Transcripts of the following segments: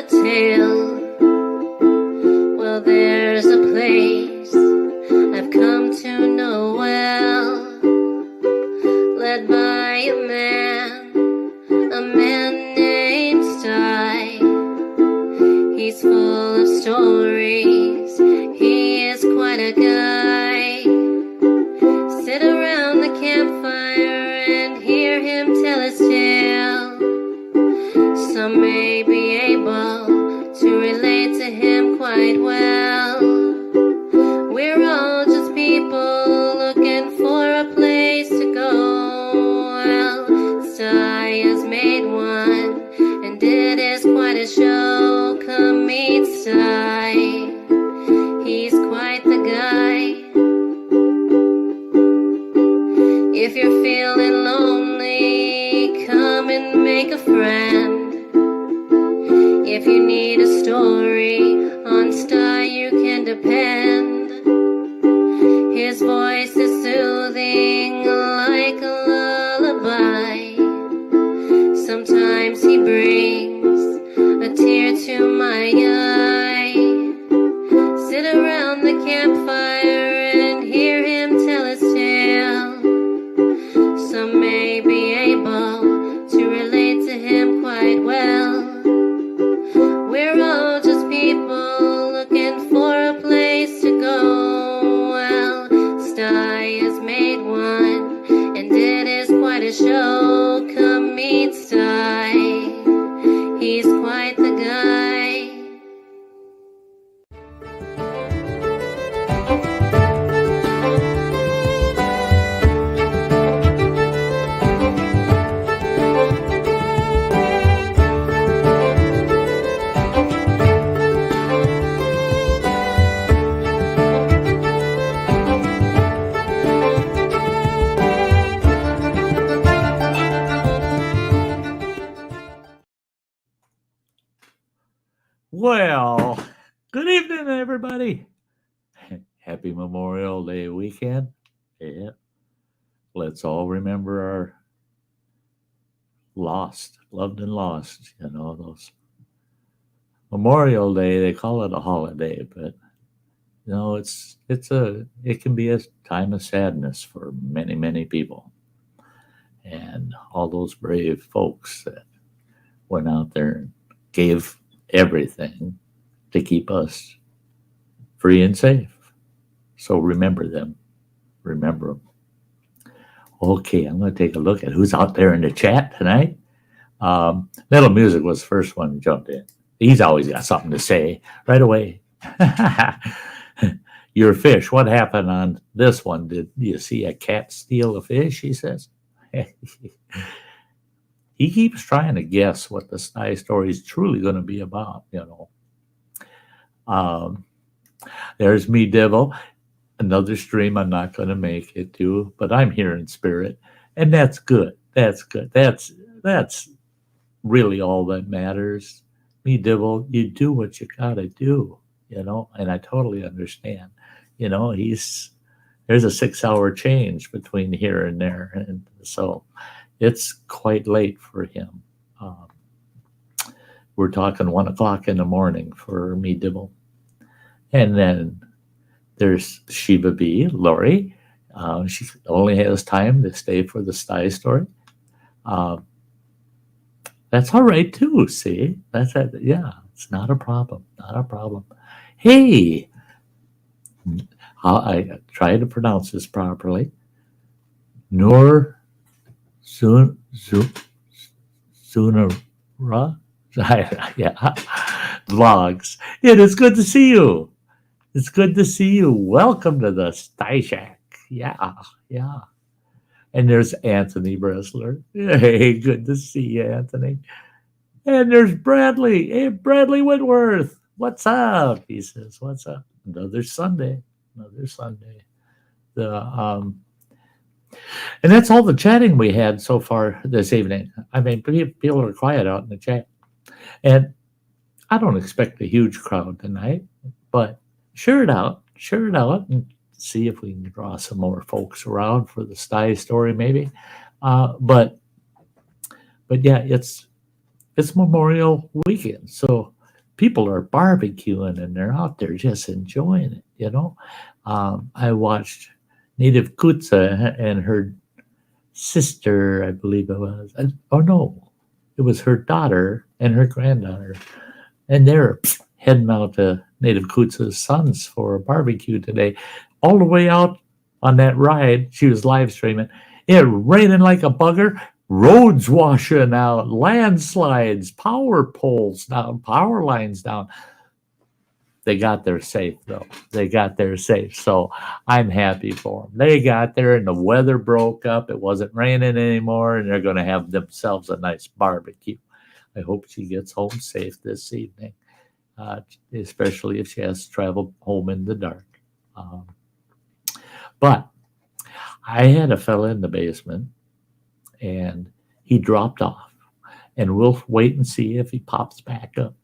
a tale. Well, there's a place I've come to know well, led by a man named Sty. He's full of stories, he is quite a guy. Sit around the campfire and hear him tell his tale. Some may be able to relate to him quite well. We're all just people looking for a place to go. Well, Sty has made one, and it is quite a show. Come meet Sty, he's quite the guy. If you're feeling lonely, come and make a friend. If you need a story, on Sty you can depend. His voice is soothing like a lullaby. Sometimes he brings a tear to my eye. Sit around the campfire and hear him tell his tale. Some may be able to relate to him quite well. We're all just people looking for a place to go. Well, Sty has made one, and it is quite a show. Come meet Sty, he's quite the guy. Well, good evening, everybody. Happy Memorial Day weekend. Yeah. Let's all remember our loved and lost, those. Memorial Day, they call it a holiday, but it can be a time of sadness for many, many people. And all those brave folks that went out there and gave everything to keep us free and safe. So remember them. Remember them. Okay, I'm going to take a look at who's out there in the chat tonight. Metal Music was the first one who jumped in. He's always got something to say right away. Your fish, what happened on this one? Did you see a cat steal a fish, he says? He keeps trying to guess what the Sty Story is truly going to be about, There's me, Devil. Another stream I'm not going to make it to, but I'm here in spirit, and that's good. That's good. That's really all that matters. Me, Devil, you do what you got to do, and I totally understand. There's a 6-hour change between here and there, and so it's quite late for him. We're talking 1 o'clock in the morning for me, Dibble. And then there's Sheba B, Lori. She only has time to stay for the Sty Story. That's all right too. See, it's not a problem. Not a problem. Hey, I try to pronounce this properly. Nur Sunara. Yeah, vlogs. It is good to see you. It's good to see you. Welcome to the Sty Shack. Yeah. And there's Anthony Bressler. Hey, good to see you, Anthony. And there's Bradley. Hey, Bradley Whitworth. What's up? He says, what's up? Another Sunday. And that's all the chatting we had so far this evening. I mean, people are quiet out in the chat. And I don't expect a huge crowd tonight, but share it out and see if we can draw some more folks around for the Sty Story maybe. But yeah, it's Memorial weekend. So people are barbecuing and they're out there just enjoying it, you know. I watched Native Kutsa and her sister, I believe it was. Oh no, it was her daughter and her granddaughter, and they're heading out to Native Kutsa's sons for a barbecue today. All the way out on that ride, she was live streaming. It raining like a bugger, roads washing out, landslides, power poles down, power lines down. They got there safe, though. They got there safe. So I'm happy for them. They got there and the weather broke up. It wasn't raining anymore, and they're going to have themselves a nice barbecue. I hope she gets home safe this evening, especially if she has to travel home in the dark. But I had a fella in the basement, and he dropped off. And we'll wait and see if he pops back up.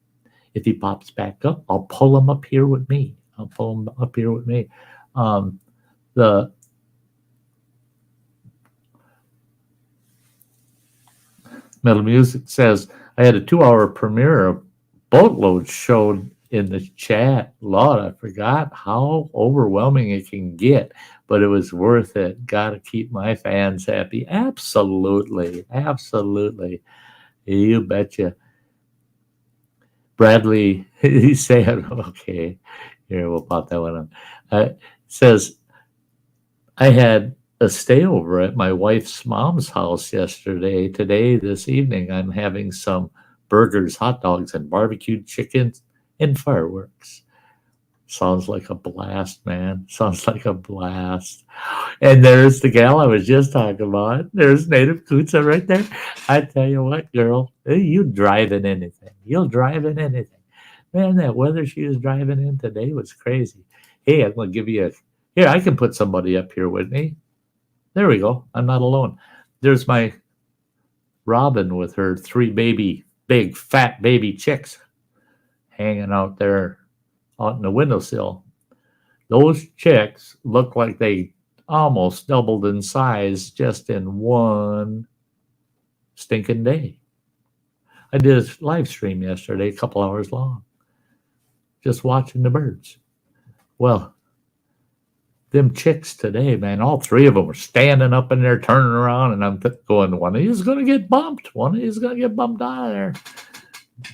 If he pops back up, I'll pull him up here with me. The Metal Music says, I had a 2-hour premiere of Boatload showed in the chat. Lord, I forgot how overwhelming it can get, but it was worth it. Got to keep my fans happy. Absolutely. Absolutely. You betcha. Bradley, he said, okay, here, we'll pop that one on. Says, I had a stayover at my wife's mom's house yesterday. Today, this evening, I'm having some burgers, hot dogs, and barbecued chickens and fireworks. Sounds like a blast, man. Sounds like a blast. And there's the gal I was just talking about. There's Native Kutsa right there. I tell you what, girl, you driving anything. You'll drive in anything. Man, that weather she was driving in today was crazy. Hey, I'm going to give you here, I can put somebody up here with me. There we go. I'm not alone. There's my Robin with her 3 big, fat baby chicks hanging out there on the windowsill. Those chicks look like they almost doubled in size just in one stinking day. I did a live stream yesterday, a couple hours long, just watching the birds. Well, them chicks today, man, all 3 of them were standing up in there, turning around, and I'm going, one of you's going to get bumped. One of you's going to get bumped out of there.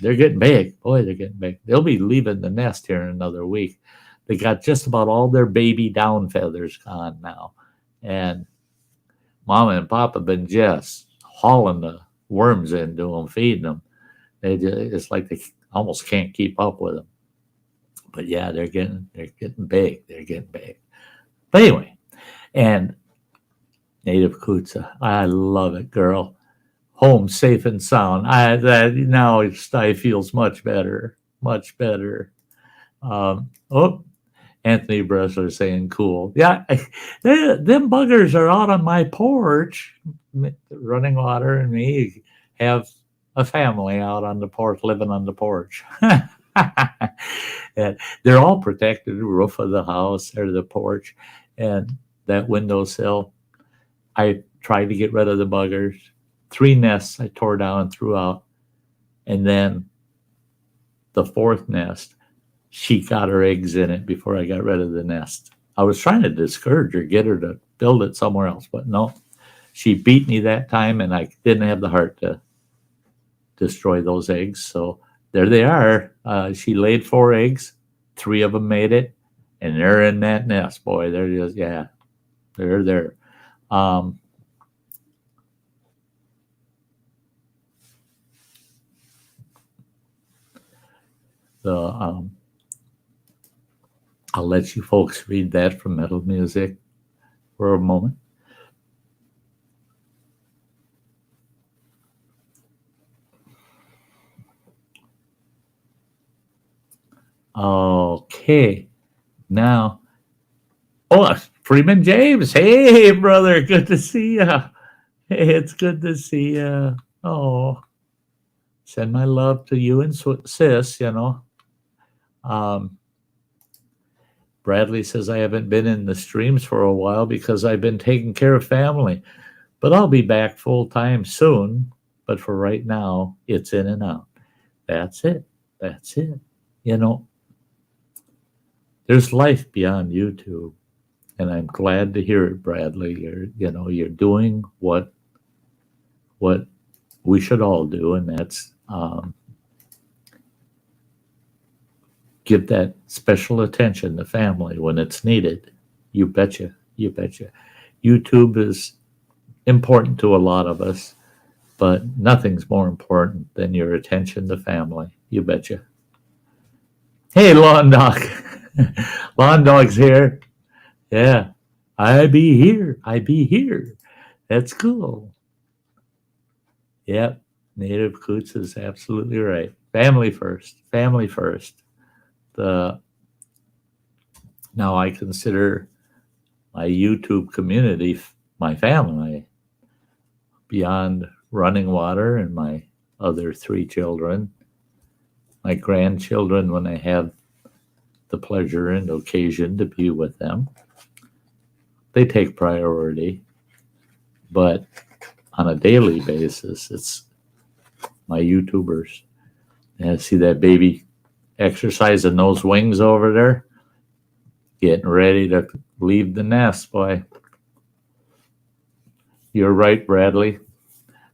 They're getting big. Boy, they're getting big. They'll be leaving the nest here in another week. They got just about all their baby down feathers gone now. And Mama and Papa have been just hauling the worms into them, feeding them. It's like they almost can't keep up with them. But yeah, they're getting big. They're getting big. But anyway, and Native Kutsa, I love it, girl. Home safe and sound. Now Sty feels much better, much better. Anthony Bressler saying cool. Yeah, them buggers are out on my porch, running water, and me have a family out on the porch, living on the porch. And they're all protected, the roof of the house or the porch and that windowsill. I tried to get rid of the buggers. 3 nests I tore down and threw out. And then the 4th nest, she got her eggs in it before I got rid of the nest. I was trying to discourage her, get her to build it somewhere else, but no. She beat me that time, and I didn't have the heart to destroy those eggs. So there they are. She laid 4 eggs. 3 of them made it, and they're in that nest. Boy, they're just, yeah, they're there. I'll let you folks read that from Metal Music for a moment. Okay, now, Freeman James. Hey, brother, good to see you. Hey, it's good to see you. Oh, send my love to you and sis, you know. Bradley says, I haven't been in the streams for a while because I've been taking care of family, but I'll be back full time soon. But for right now, it's in and out. That's it. That's it. you know, there's life beyond YouTube. And I'm glad to hear it, Bradley. You're doing what we should all do, and that's give that special attention to family when it's needed. You betcha. You betcha. YouTube is important to a lot of us, but nothing's more important than your attention to family. You betcha. Hey, Lawn Dog. Lawn Dog's here. Yeah. I be here. I be here. That's cool. Yep. Native Coots is absolutely right. Family first. Family first. Now I consider my YouTube community my family, beyond running water and my other 3 children, my grandchildren when I have the pleasure and occasion to be with them. They take priority, but on a daily basis, it's my YouTubers. And see that baby exercising those wings over there, getting ready to leave the nest, boy. You're right, Bradley.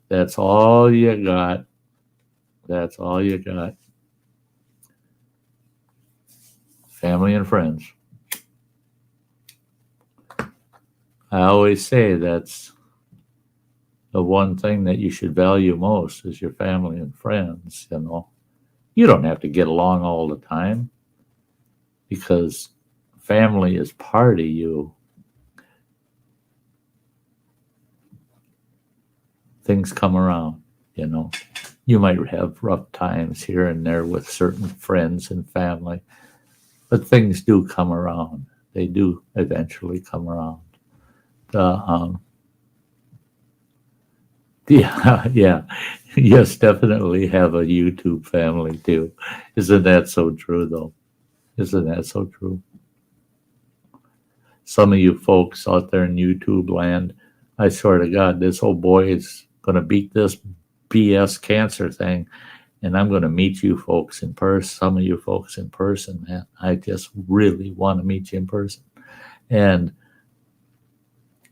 That's all you got. That's all you got. Family and friends. I always say that's the one thing that you should value most is your family and friends, You don't have to get along all the time because family is part of you. Things come around, You might have rough times here and there with certain friends and family, but things do come around. They do eventually come around. Yeah. Yes, definitely have a YouTube family too. Isn't that so true, though? Isn't that so true? Some of you folks out there in YouTube land, I swear to God, this old boy is going to beat this BS cancer thing, and I'm going to meet you folks in person, some of you folks in person, man. I just really want to meet you in person. And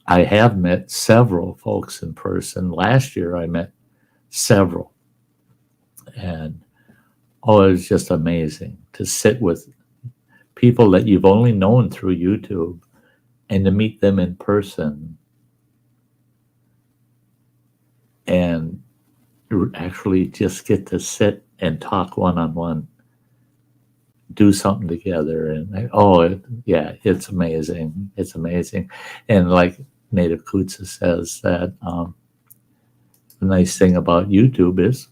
I have met several folks in person. Last year I met several. And it was just amazing to sit with people that you've only known through YouTube and to meet them in person and actually just get to sit and talk one-on-one, do something together. And it's amazing. It's amazing. And like Native Kutsa says, that the nice thing about YouTube is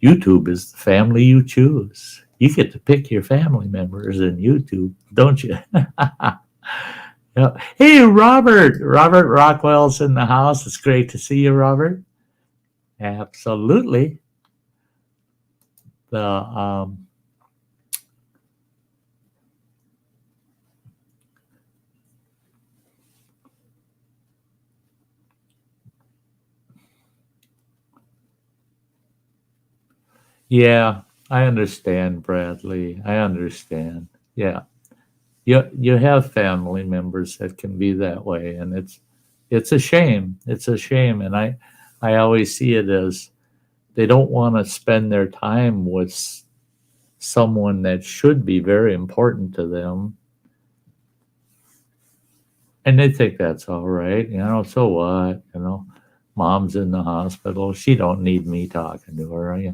the family you choose. You get to pick your family members in YouTube, don't you? Yeah. Hey, Robert. Robert Rockwell's in the house. It's great to see you, Robert. Absolutely. Yeah, I understand, Bradley. I understand. Yeah. You have family members that can be that way, and it's a shame. It's a shame. And I always see it as they don't want to spend their time with someone that should be very important to them. And they think that's all right, so what? Mom's in the hospital. She don't need me talking to her,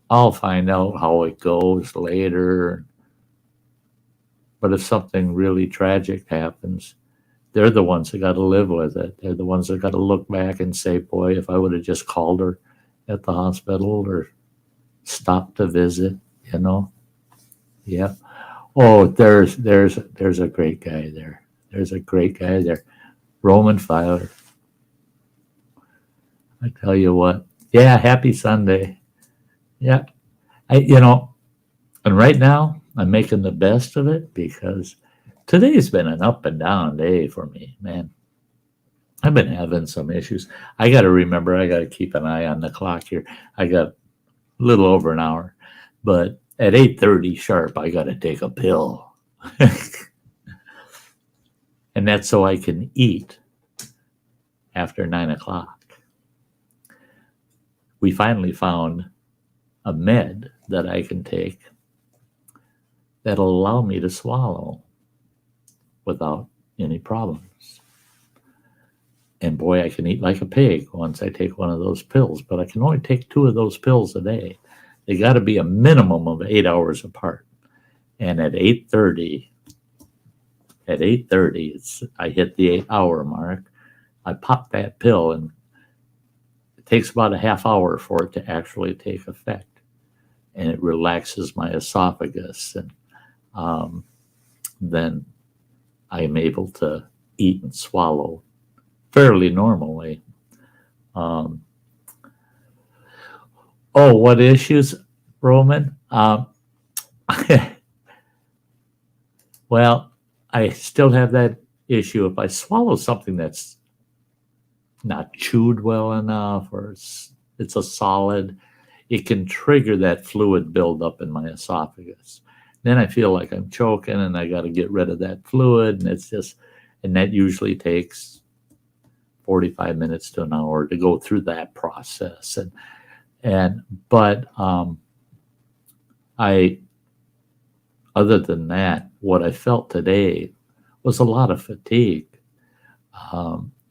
I'll find out how it goes later. But if something really tragic happens, they're the ones that got to live with it. They're the ones that got to look back and say, boy, if I would have just called her at the hospital or stopped to visit, Yeah. Oh, there's a great guy there. There's a great guy there. Roman Filer. I tell you what. Yeah, happy Sunday. Yeah. And right now I'm making the best of it because today's been an up and down day for me, man. I've been having some issues. I got to remember, I got to keep an eye on the clock here. I got a little over an hour, but at 8:30 sharp, I got to take a pill. And that's so I can eat after 9 o'clock. We finally found a med that I can take that'll allow me to swallow without any problems. And boy, I can eat like a pig once I take one of those pills, but I can only take 2 of those pills a day. They got to be a minimum of 8 hours apart. And at 8:30, I hit the 8-hour mark. I pop that pill, and it takes about a half hour for it to actually take effect. And it relaxes my esophagus, and then I'm able to eat and swallow fairly normally. What issues, Roman? Well, I still have that issue. If I swallow something that's not chewed well enough, or it's a solid, it can trigger that fluid buildup in my esophagus. Then I feel like I'm choking, and I got to get rid of that fluid, and that usually takes 45 minutes to an hour to go through that process. But other than that, what I felt today was a lot of fatigue.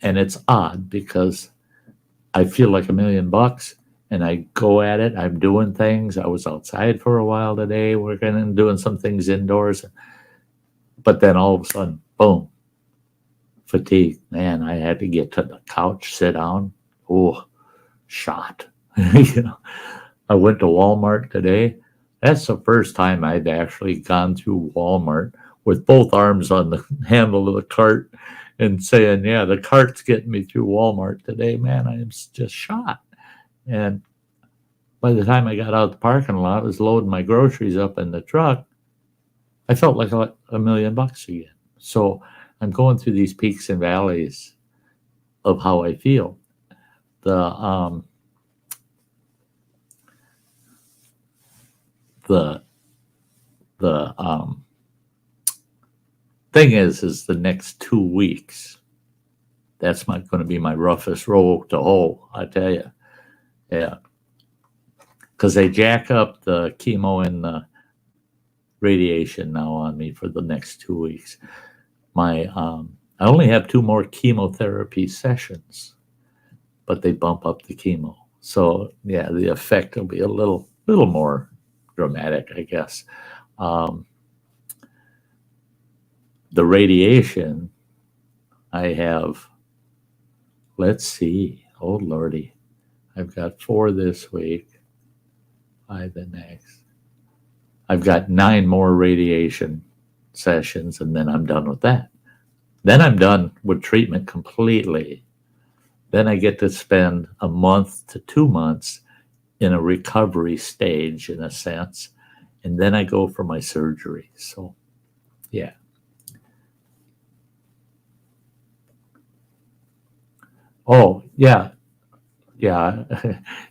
And it's odd because I feel like $1 million, and I go at it. I'm doing things. I was outside for a while today, working and doing some things indoors. But then all of a sudden, boom, fatigue. Man, I had to get to the couch, sit down. Oh, shot. I went to Walmart today. That's the first time I've actually gone through Walmart with both arms on the handle of the cart and saying, yeah, the cart's getting me through Walmart today. Man, I am just shot. And by the time I got out of the parking lot, I was loading my groceries up in the truck. I felt like $1 million again. So I'm going through these peaks and valleys of how I feel. The thing is the next 2 weeks, that's going to be my roughest road to hoe, I tell you. Yeah. Because they jack up the chemo and the radiation now on me for the next 2 weeks. I only have 2 more chemotherapy sessions, but they bump up the chemo. So yeah, the effect will be a little more dramatic, I guess. The radiation, I have, let's see, oh Lordy, I've got 4 this week, 5 the next. I've got 9 more radiation sessions, and then I'm done with that. Then I'm done with treatment completely. Then I get to spend a month to 2 months in a recovery stage, in a sense, and then I go for my surgery. So, yeah. Oh, yeah. Yeah.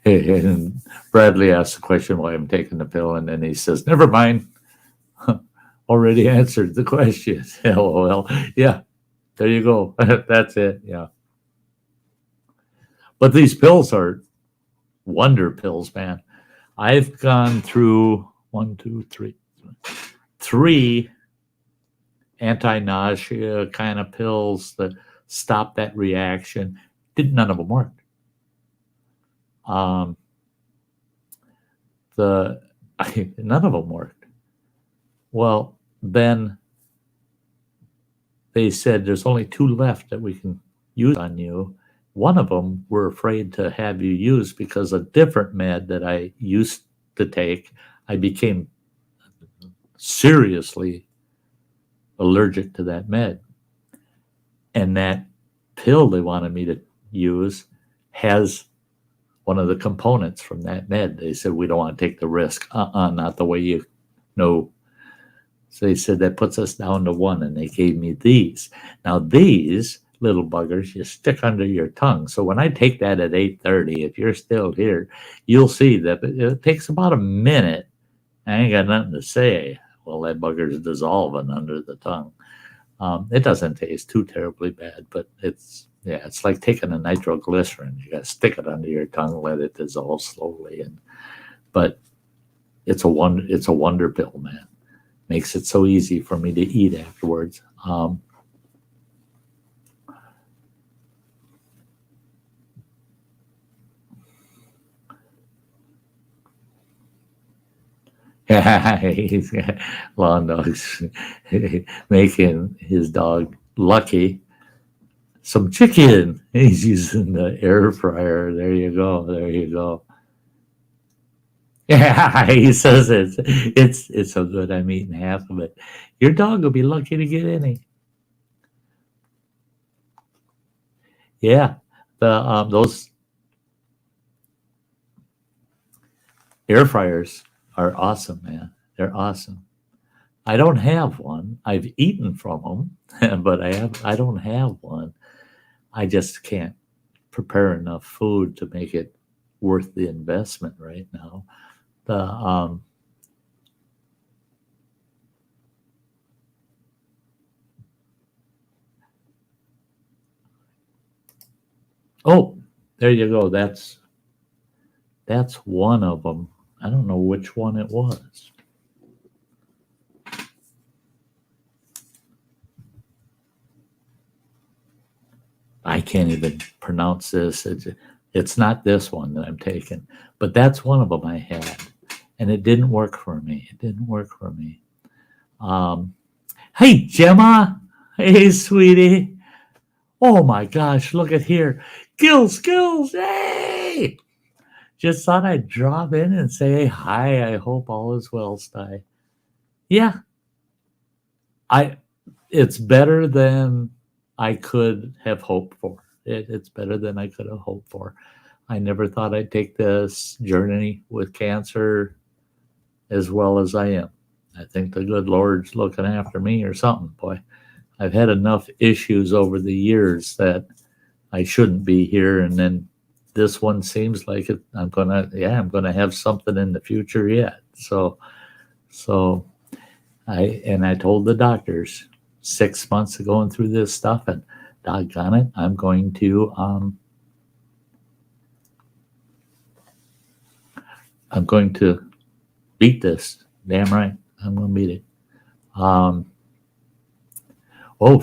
And Bradley asked the question why I'm taking the pill, and then he says, never mind. Already answered the question. LOL. Yeah. There you go. That's it. Yeah. But these pills are wonder pills, man. I've gone through 3 anti-nausea kind of pills that stop that reaction. None of them worked. None of them worked. Well, then they said there's only 2 left that we can use on you. One of them we're afraid to have you use because a different med that I used to take, I became seriously allergic to that med. And that pill they wanted me to use has one of the components from that med. They said, we don't want to take the risk. Not the way you know. So they said that puts us down to 1, and they gave me these. Now these little buggers you stick under your tongue. So when I take that at 8:30, if you're still here, you'll see that it takes about a minute I ain't got nothing to say. Well, that bugger's dissolving under the tongue. It doesn't taste too terribly bad, but it's like taking a nitroglycerin. You got to stick it under your tongue, let it dissolve slowly, but it's a wonder pill, man. Makes it so easy for me to eat afterwards. He's got lawn dogs making his dog Lucky some chicken. He's using the air fryer. There you go. There you go. Yeah, he says it's so good. I'm eating half of it. Your dog will be lucky to get any. Yeah, the those air fryers are awesome, man. They're awesome. I don't have one. I've eaten from them, but I don't have one. I just can't prepare enough food to make it worth the investment right now. The oh, there you go. That's one of them. I don't know which one it was. I can't even pronounce this. It's not this one that I'm taking, but that's one of them I had, and it didn't work for me. It didn't work for me. Um, hey, Gemma. Hey, sweetie. Oh my gosh, look at here. Gills, Gills. Hey. Just thought I'd drop in and say hi. I hope all is well, Sty. Yeah, I. It's better than I could have hoped for. It's better than I could have hoped for. I never thought I'd take this journey with cancer as well as I am. I think the good Lord's looking after me or something, boy. I've had enough issues over the years that I shouldn't be here, and then this one seems like it. I'm gonna have something in the future yet. So I told the doctors 6 months of going through this stuff, and doggone it, I'm going to beat this. Damn right, I'm going to beat it.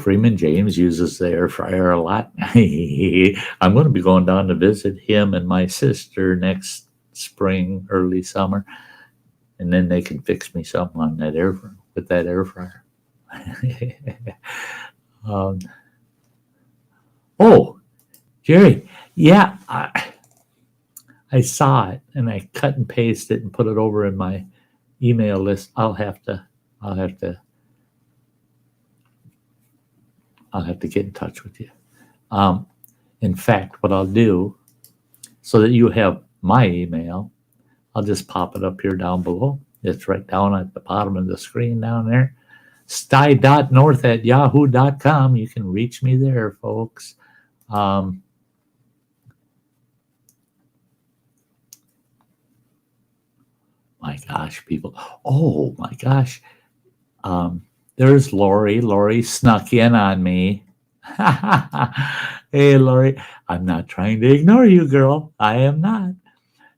Freeman James uses the air fryer a lot. I'm going to be going down to visit him and my sister next spring, early summer, and then they can fix me something on that with that air fryer. Jerry, yeah, I saw it and I cut and pasted it and put it over in my email list. I'll have to get in touch with you. In fact, what I'll do, so that you have my email, I'll just pop it up here down below. It's right down at the bottom of the screen down there. Sty.north@yahoo.com. You can reach me there, folks. My gosh, people. Oh my gosh. There's Lori. Lori snuck in on me. Hey, Lori. I'm not trying to ignore you, girl. I am not.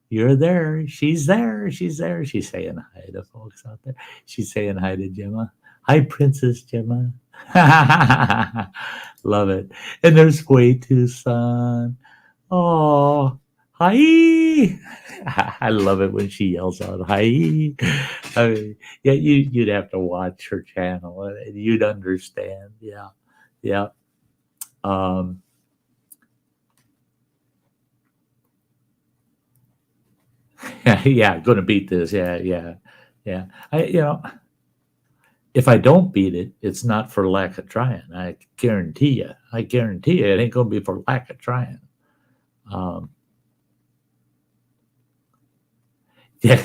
You're there. She's there. She's there. She's saying hi to folks out there. She's saying hi to Gemma. Hi, Princess Gemma. Love it. And there's Way Too Son. Oh, hi. I love it when she yells out, hi. I mean, yeah, you'd have to watch her channel and you'd understand. Yeah. Yeah. Yeah, going to beat this. Yeah. If I don't beat it, it's not for lack of trying. I guarantee you. It ain't going to be for lack of trying. Yeah.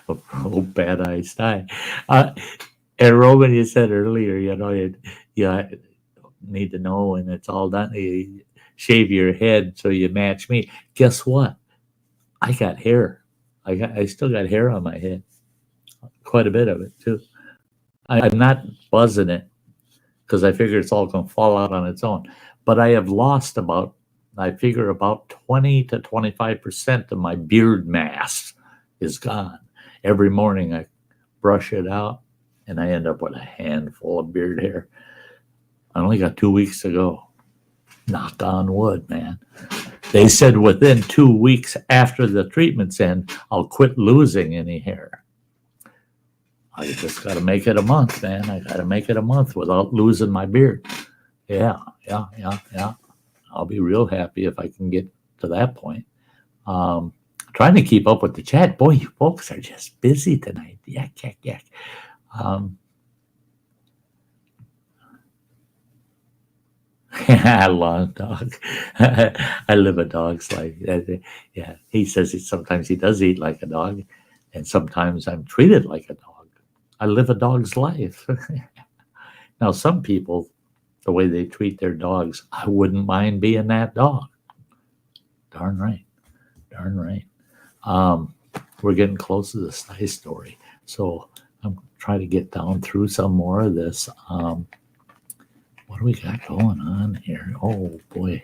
Oh, bad eye Sty. And Roman, you said earlier, you need to know when it's all done. You shave your head so you match me. Guess what? I got hair. I still got hair on my head, quite a bit of it too. I'm not buzzing it because I figure it's all going to fall out on its own. But I have lost I figure about 20 to 25% of my beard mass is gone. Every morning I brush it out and I end up with a handful of beard hair. I only got 2 weeks to go. Knock on wood, man. They said within 2 weeks after the treatments end, I'll quit losing any hair. I just got to make it a month, man. I got to make it a month without losing my beard. Yeah. I'll be real happy if I can get to that point. Trying to keep up with the chat. Boy, you folks are just busy tonight. Yak. Long dog. I live a dog's life. Yeah, he says sometimes he does eat like a dog, and sometimes I'm treated like a dog. I live a dog's life. Now, some people, the way they treat their dogs, I wouldn't mind being that dog. Darn right. We're getting close to the Sty Story, so I'm trying to get down through some more of this. What do we got going on here? Oh boy.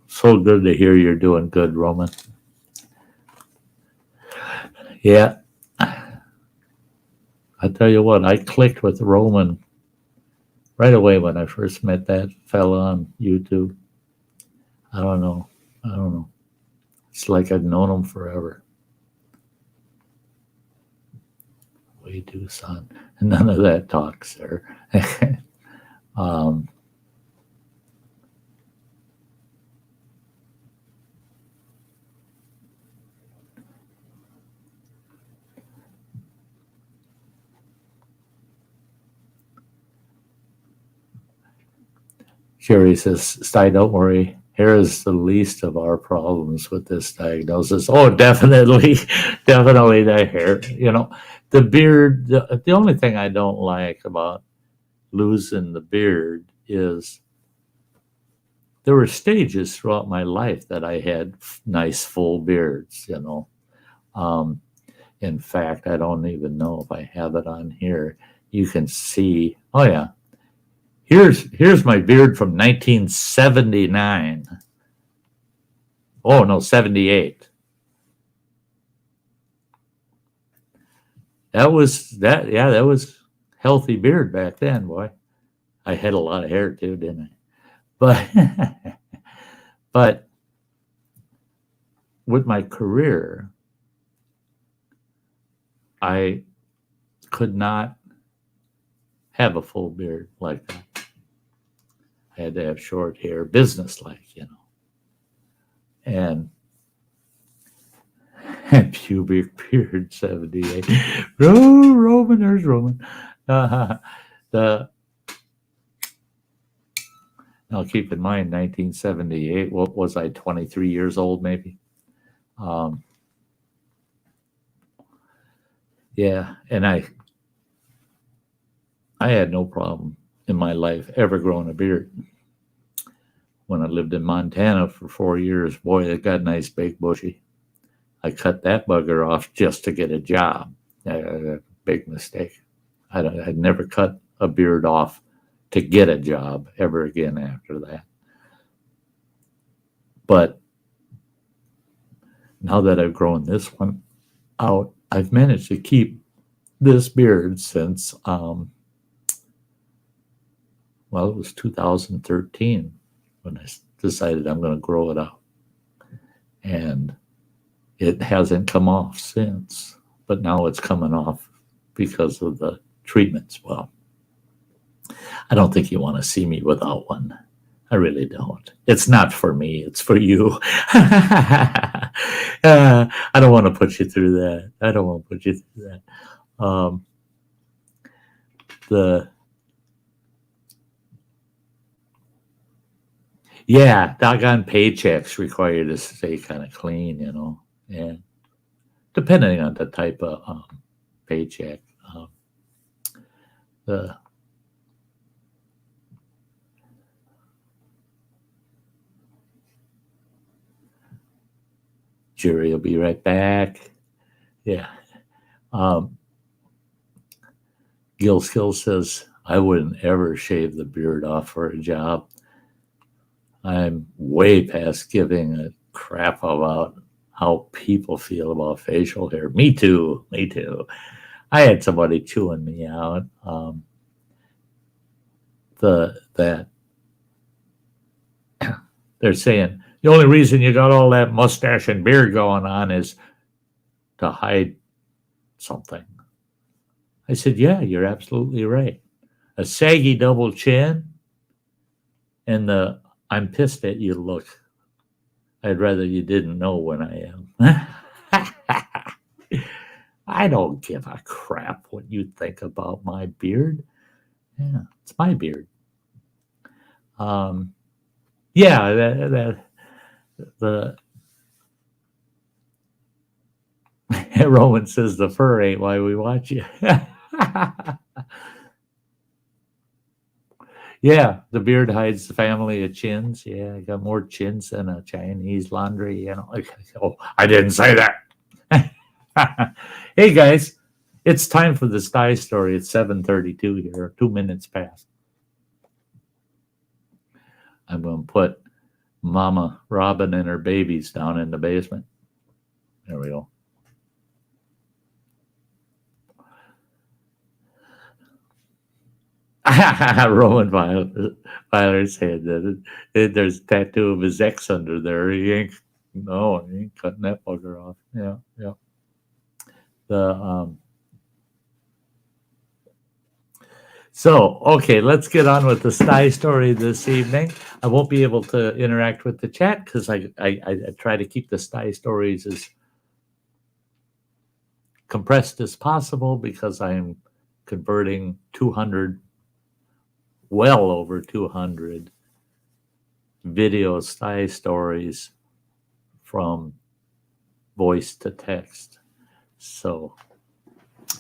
So good to hear you're doing good, Roman. Yeah. I tell you what, I clicked with Roman right away when I first met that fella on YouTube. I don't know. It's like I've known him forever. We do, son. None of that talk, sir. Jerry says, Sty, don't worry. Hair is the least of our problems with this diagnosis. Oh, definitely the hair. The beard, the only thing I don't like about losing the beard is there were stages throughout my life that I had nice full beards, in fact, I don't even know if I have it on here. You can see, oh yeah. Here's my beard from 1979. Oh no, 78. That was healthy beard back then, boy. I had a lot of hair too, didn't I? But with my career, I could not have a full beard like that. I had to have short hair, business-like, And pubic beard, 78. Roman, there's Roman. Now keep in mind, 1978, what was I, 23 years old maybe? Yeah, and I had no problem in my life ever growing a beard. When I lived in Montana for 4 years, boy, it got nice, big, bushy. I cut that bugger off just to get a job. Big mistake. I'd never cut a beard off to get a job ever again after that. But now that I've grown this one out, I've managed to keep this beard since, it was 2013 when I decided I'm going to grow it out. And it hasn't come off since, but now it's coming off because of the treatments. Well, I don't think you want to see me without one. I really don't. It's not for me. It's for you. I don't want to put you through that. Doggone paychecks require you to stay kind of clean, and depending on the type of paycheck. Jury will be right back. Yeah. Gil Skill says, I wouldn't ever shave the beard off for a job. I'm way past giving a crap about how people feel about facial hair. Me too. Me too. I had somebody chewing me out. That they're saying the only reason you got all that mustache and beard going on is to hide something. I said, yeah, you're absolutely right. A saggy double chin and the I'm pissed at you look. I'd rather you didn't know when I am. I don't give a crap what you think about my beard. Yeah, it's my beard. Yeah, the Roman says the fur ain't why we watch you. Yeah, the beard hides the family of chins. Yeah, I got more chins than a Chinese laundry. Oh, I didn't say that. Hey guys, it's time for the Sty Story. It's 7:32 here, 2 minutes past. I'm going to put Mama Robin and her babies down in the basement. There we go. Roman Violet said that there's a tattoo of his ex under there. He ain't cutting that bugger off. Yeah. So, okay, let's get on with the Sty Story this evening. I won't be able to interact with the chat because I try to keep the Sty Stories as compressed as possible because I'm converting 200, well over 200 video Sty Stories from voice to text. So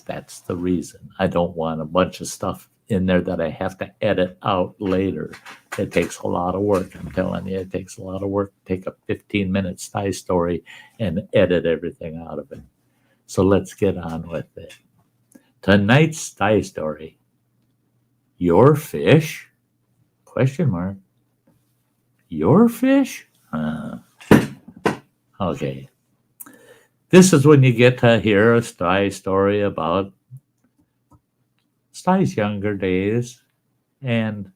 that's the reason. I don't want a bunch of stuff in there that I have to edit out later. It takes a lot of work. I'm telling you, it takes a lot of work to take a 15-minute Sty Story and edit everything out of it. So let's get on with it. Tonight's Sty Story. Your fish? Question mark. Your fish? Okay. This is when you get to hear a Sty Story about Sty's younger days and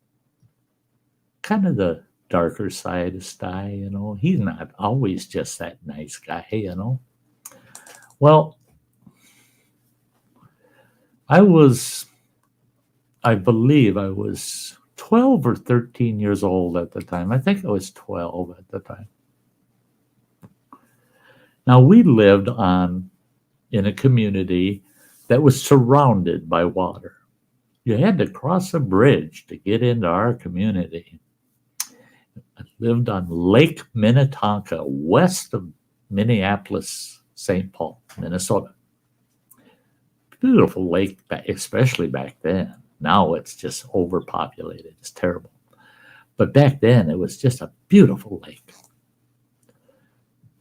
kind of the darker side of Sty, He's not always just that nice guy, Well, I believe I was 12 or 13 years old at the time. I think I was 12 at the time. Now, we lived in a community that was surrounded by water. You had to cross a bridge to get into our community. I lived on Lake Minnetonka, west of Minneapolis, St. Paul, Minnesota. Beautiful lake, especially back then. Now it's just overpopulated. It's terrible. But back then, it was just a beautiful lake.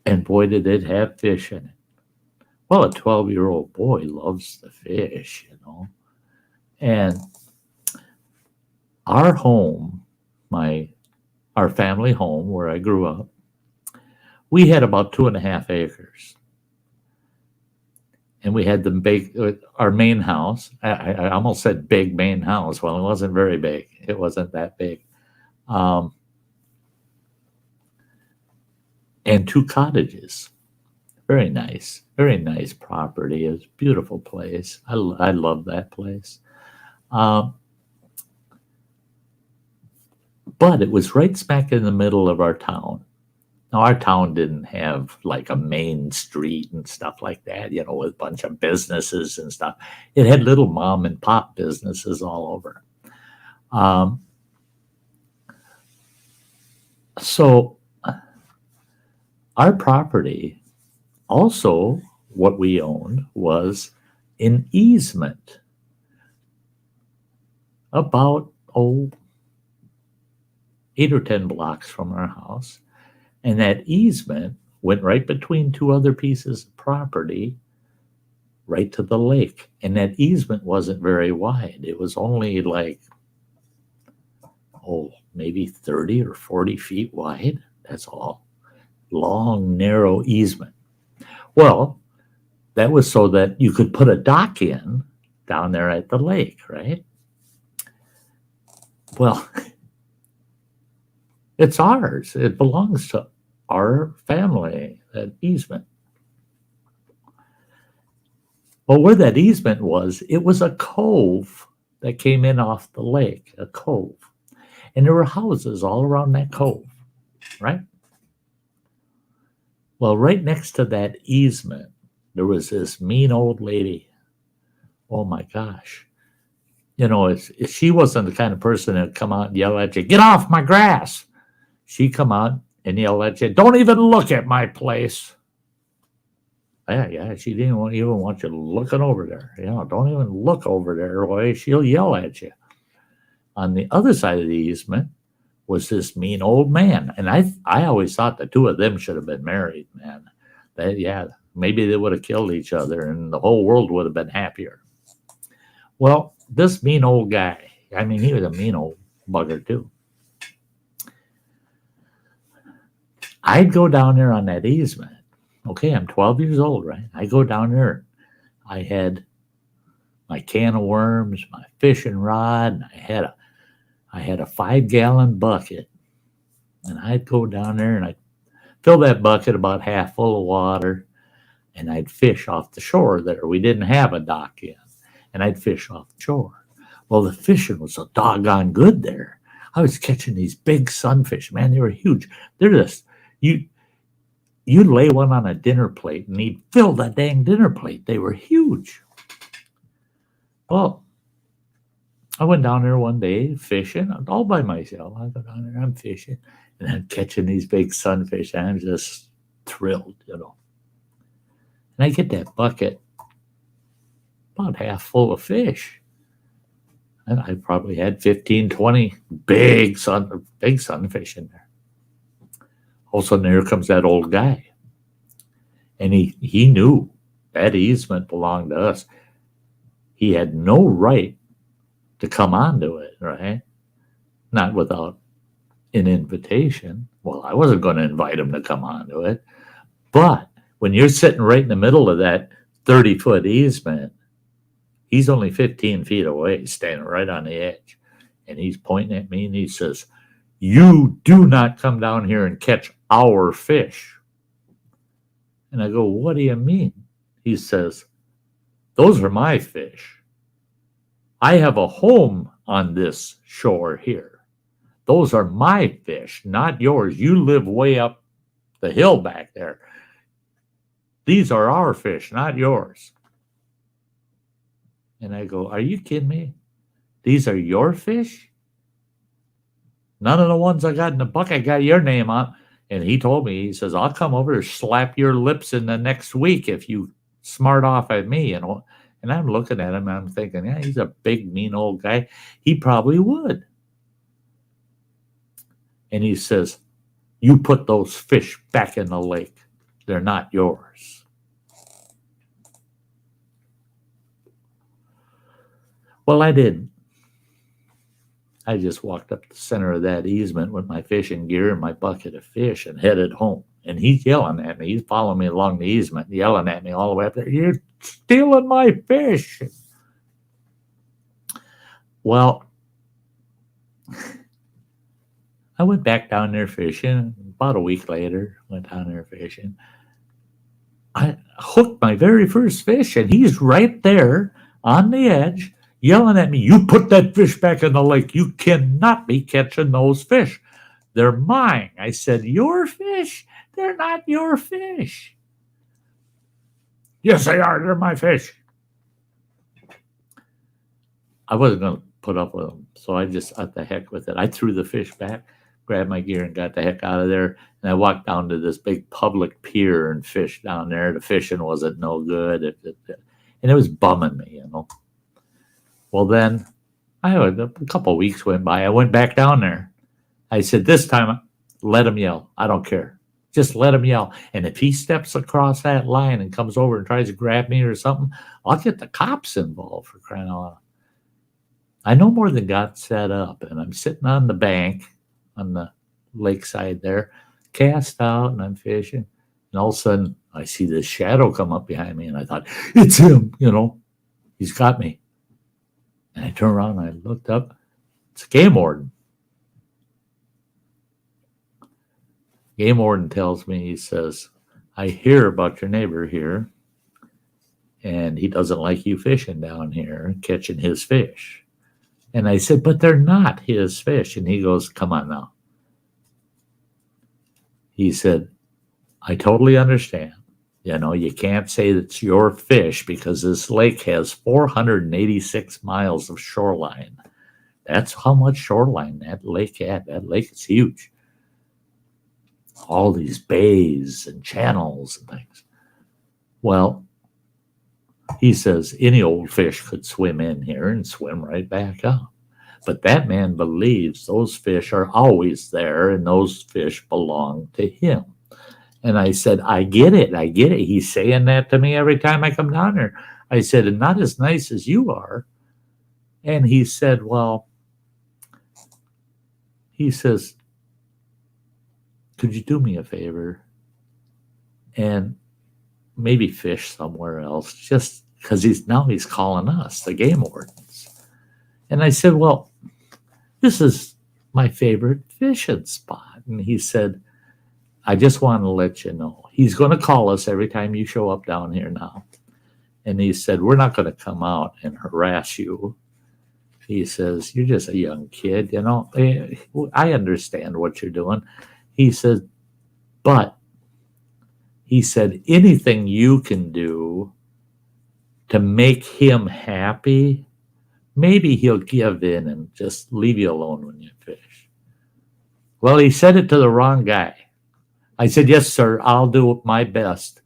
And boy, did it have fish in it. Well, a 12-year-old boy loves the fish, And our home, our family home where I grew up, we had about 2.5 acres. And we had our main house. I almost said big main house. Well, it wasn't very big. It wasn't that big. And 2 cottages. Very nice property. It was a beautiful place. I love that place. But it was right smack in the middle of our town. Now, our town didn't have like a main street and stuff like that, with a bunch of businesses and stuff. It had little mom and pop businesses all over. So our property, also what we owned, was an easement about 8 or 10 blocks from our house. And that easement went right between two other pieces of property, right to the lake. And that easement wasn't very wide. It was only like, maybe 30 or 40 feet wide. That's all. Long, narrow easement. Well, that was so that you could put a dock in down there at the lake, right? Well, it's ours. It belongs to our family, that easement. Well, where that easement was, it was a cove that came in off the lake, a cove. And there were houses all around that cove, right? Well, right next to that easement, there was this mean old lady. Oh my gosh. You know, she wasn't the kind of person that'd come out and yell at you, "Get off my grass." She'd come out and yell at you, "Don't even look at my place." Yeah, she didn't even want you looking over there. You know, don't even look over there, or she'll yell at you. On the other side of the easement was this mean old man. And I always thought the two of them should have been married, man. Maybe they would have killed each other and the whole world would have been happier. Well, this mean old guy, I mean, he was a mean old bugger too. I'd go down there on that easement. Okay, I'm 12 years old, right? I go down there. I had my can of worms, my fishing rod, and I had a 5-gallon bucket. And I'd go down there and I'd fill that bucket about half full of water, and I'd fish off the shore there. We didn't have a dock yet. And I'd fish off the shore. Well, the fishing was so doggone good there. I was catching these big sunfish, man. They were huge. They're just, you'd lay one on a dinner plate and he'd fill that dang dinner plate. They were huge. Well, I went down there one day fishing all by myself. I go down there, I'm fishing, and I'm catching these big sunfish. And I'm just thrilled, you know. And I get that bucket about half full of fish. And I probably had 15, 20 big sunfish in there. All of a sudden, there comes that old guy. And he knew that easement belonged to us. He had no right to come onto it, right? Not without an invitation. Well, I wasn't going to invite him to come onto it. But when you're sitting right in the middle of that 30-foot easement, he's only 15 feet away, standing right on the edge. And he's pointing at me and he says, "You do not come down here and catch our fish." And I go, "What do you mean?" He says, "Those are my fish. I have a home on this shore here. Those are my fish, not yours. You live way up the hill back there. These are our fish, not yours." And I go, "Are you kidding me? These are your fish? None of the ones I got in the bucket got your name on." And he told me, he says, "I'll come over and slap your lips in the next week if you smart off at me." And I'm looking at him and I'm thinking, yeah, he's a big, mean old guy. He probably would. And he says, "You put those fish back in the lake. They're not yours." Well, I didn't. I just walked up the center of that easement with my fishing gear and my bucket of fish and headed home. And he's yelling at me. He's following me along the easement, yelling at me all the way up there. "You're stealing my fish." Well, I went back down there fishing. About a week later, went down there fishing. I hooked my very first fish, and he's right there on the edge yelling at me, "You put that fish back in the lake. You cannot be catching those fish. They're mine." I said, "Your fish? They're not your fish." "Yes, they are. They're my fish." I wasn't going to put up with them, so I just got the heck with it. I threw the fish back, grabbed my gear, and got the heck out of there. And I walked down to this big public pier and fished down there. The fishing wasn't no good. And it was bumming me, you know. Well, then a couple of weeks went by. I went back down there. I said, "This time, let him yell. I don't care. Just let him yell. And if he steps across that line and comes over and tries to grab me or something, I'll get the cops involved, for crying out loud. I no more than got set up, and I'm sitting on the bank on the lakeside there, cast out, and I'm fishing. And all of a sudden, I see this shadow come up behind me, and I thought, it's him, he's got me. And I turned around and I looked up. It's a game warden. Game warden tells me, he says, I hear about your neighbor here, and he doesn't like you fishing down here, catching his fish. And I said, but they're not his fish. And he goes, come on now. He said, I totally understand. You can't say it's your fish because this lake has 486 miles of shoreline. That's how much shoreline that lake had. That lake is huge. All these bays and channels and things. Well, he says any old fish could swim in here and swim right back out. But that man believes those fish are always there and those fish belong to him. And I said, I get it. He's saying that to me every time I come down here. I said, and not as nice as you are. And he said, well, he says, could you do me a favor and maybe fish somewhere else? Just because he's calling us, the game wardens. And I said, well, this is my favorite fishing spot. And he said, I just want to let you know. He's going to call us every time you show up down here now. And he said, we're not going to come out and harass you. He says, you're just a young kid, I understand what you're doing. He said, but he said, anything you can do to make him happy, maybe he'll give in and just leave you alone when you fish. Well, he said it to the wrong guy. I said, yes, sir, I'll do my best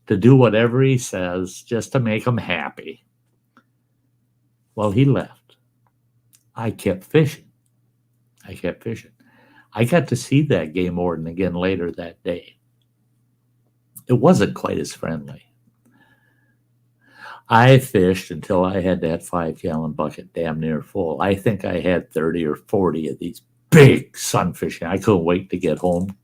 to do whatever he says just to make him happy. Well, he left. I kept fishing. I got to see that game warden again later that day. It wasn't quite as friendly. I fished until I had that 5-gallon bucket damn near full. I think I had 30 or 40 of these big sunfish. I couldn't wait to get home,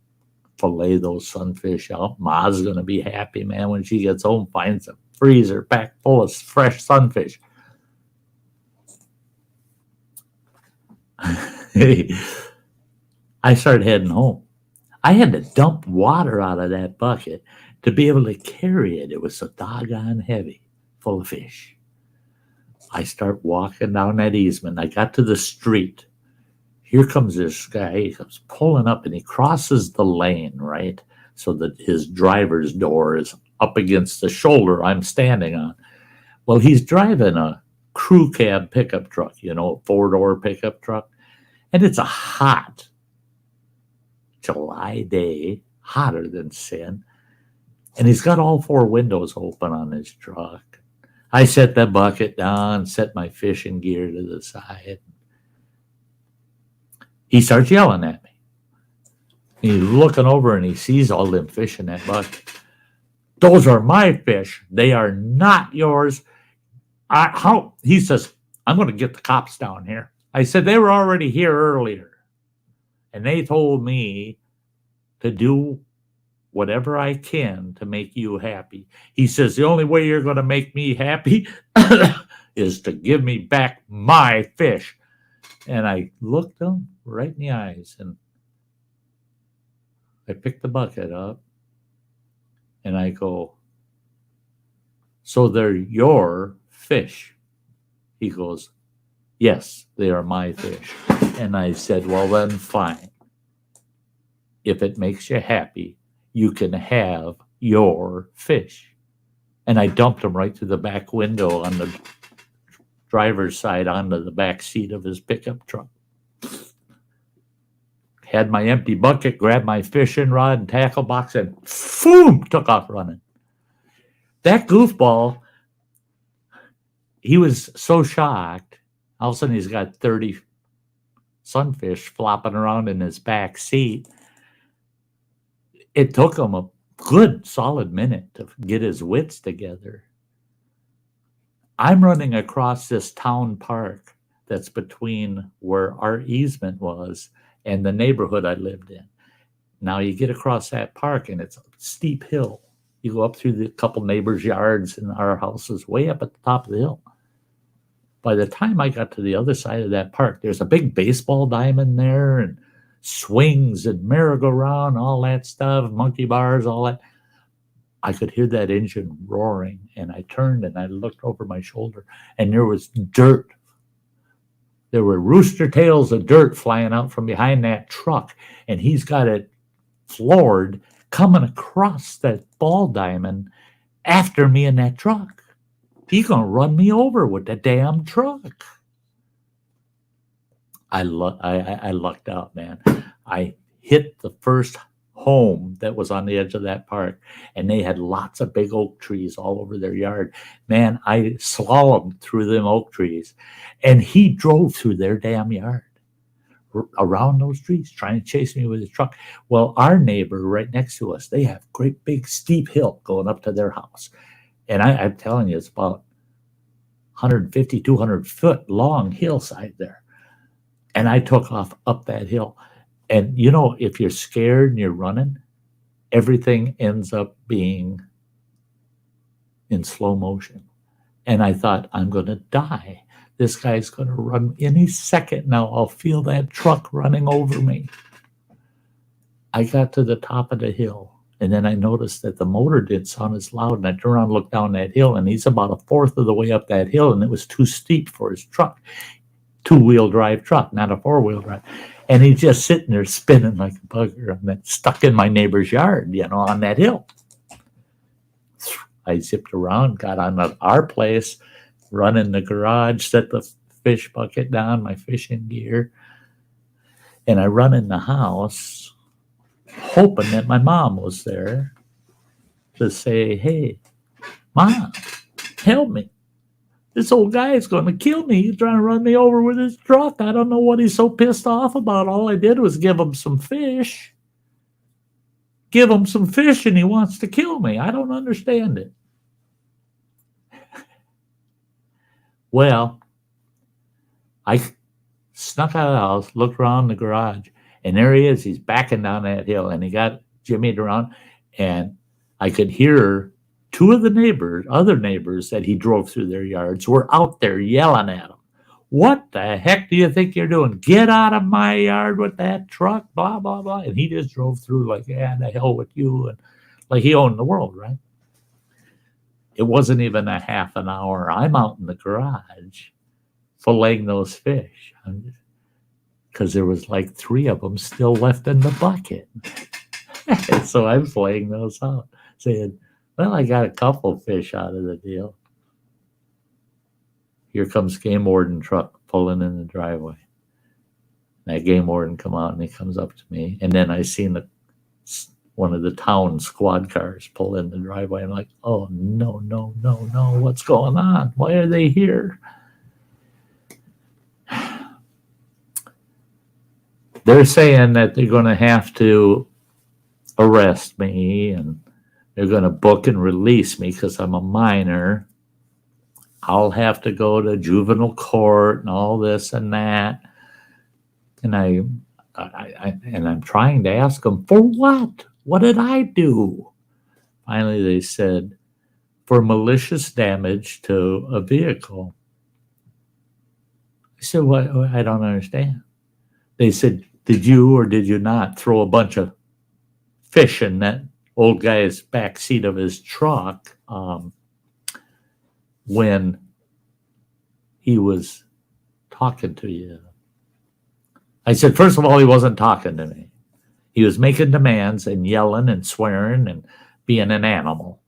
fillet those sunfish out. Ma's going to be happy, man, when she gets home, finds a freezer packed full of fresh sunfish. I started heading home. I had to dump water out of that bucket to be able to carry it. It was so doggone heavy, full of fish. I start walking down that easement. I got to the street. Here comes this guy. He comes pulling up and he crosses the lane, right? So that his driver's door is up against the shoulder I'm standing on. Well, he's driving a crew cab pickup truck, a 4-door pickup truck. And it's a hot July day, hotter than sin. And he's got all 4 windows open on his truck. I set the bucket down, set my fishing gear to the side. He starts yelling at me. He's looking over and he sees all them fish in that bucket. Those are my fish. They are not yours. He says, I'm going to get the cops down here. I said, they were already here earlier. And they told me to do whatever I can to make you happy. He says, the only way you're going to make me happy is to give me back my fish. And I looked him right in the eyes and I picked the bucket up and I go, so they're your fish? He goes, yes, they are my fish. And I said, well, then fine. If it makes you happy, you can have your fish. And I dumped him right through the back window on the driver's side onto the back seat of his pickup truck. Had my empty bucket, grabbed my fishing rod and tackle box, and boom, took off running. That goofball, he was so shocked. All of a sudden, he's got 30 sunfish flopping around in his back seat. It took him a good solid minute to get his wits together. I'm running across this town park that's between where our easement was and the neighborhood I lived in. Now you get across that park and it's a steep hill. You go up through the couple neighbors' yards and our house is way up at the top of the hill. By the time I got to the other side of that park, there's a big baseball diamond there and swings and merry-go-round, all that stuff, monkey bars, all that. I could hear that engine roaring, and I turned and I looked over my shoulder, and there was dirt. There were rooster tails of dirt flying out from behind that truck, and he's got it floored coming across that ball diamond after me in that truck. He's going to run me over with the damn truck. I lucked out, man. I hit the first home that was on the edge of that park, and they had lots of big oak trees all over their yard. Man, I slalomed through them oak trees, and he drove through their damn yard around those trees trying to chase me with his truck. Well, our neighbor right next to us, they have great big steep hill going up to their house. And I'm telling you, it's about 150, 200 foot long hillside there. And I took off up that hill. And, you know, if you're scared and you're running, everything ends up being in slow motion. And I thought, I'm going to die. This guy's going to run any second now. I'll feel that truck running over me. I got to the top of the hill. And then I noticed that the motor didn't sound as loud. And I turned around and looked down that hill. And he's about a fourth of the way up that hill. And it was too steep for his truck. Two-wheel drive truck, not a four-wheel drive. And he's just sitting there spinning like a bugger. I'm stuck in my neighbor's yard, you know, on that hill. I zipped around, got on our place, run in the garage, set the fish bucket down, my fishing gear. And I run in the house, hoping that my mom was there to say, hey, Mom, help me. This old guy is going to kill me. He's trying to run me over with his truck. I don't know what he's so pissed off about. All I did was give him some fish. Give him some fish and he wants to kill me. I don't understand it. Well, I snuck out of the house, looked around the garage, and there he is. He's backing down that hill, and he got jimmied around, and I could hear two of the other neighbors that he drove through their yards were out there yelling at him. What the heck do you think you're doing? Get out of my yard with that truck, blah, blah, blah. And he just drove through like, yeah, the hell with you. And like he owned the world, right? It wasn't even a half an hour. I'm out in the garage filleting those fish because there was like 3 of them still left in the bucket. So I'm filleting those out, saying, well, I got a couple fish out of the deal. Here comes Game Warden truck pulling in the driveway. That Game Warden come out and he comes up to me. And then I seen one of the town squad cars pull in the driveway. I'm like, oh, no. What's going on? Why are they here? They're saying that they're going to have to arrest me and they're going to book and release me because I'm a minor. I'll have to go to juvenile court and all this and that. And I'm trying to ask them, for what? What did I do? Finally, they said, for malicious damage to a vehicle. I said, what? I don't understand. They said, did you or did you not throw a bunch of fish in that old guy's back seat of his truck when he was talking to you? I said, first of all, he wasn't talking to me. He was making demands and yelling and swearing and being an animal.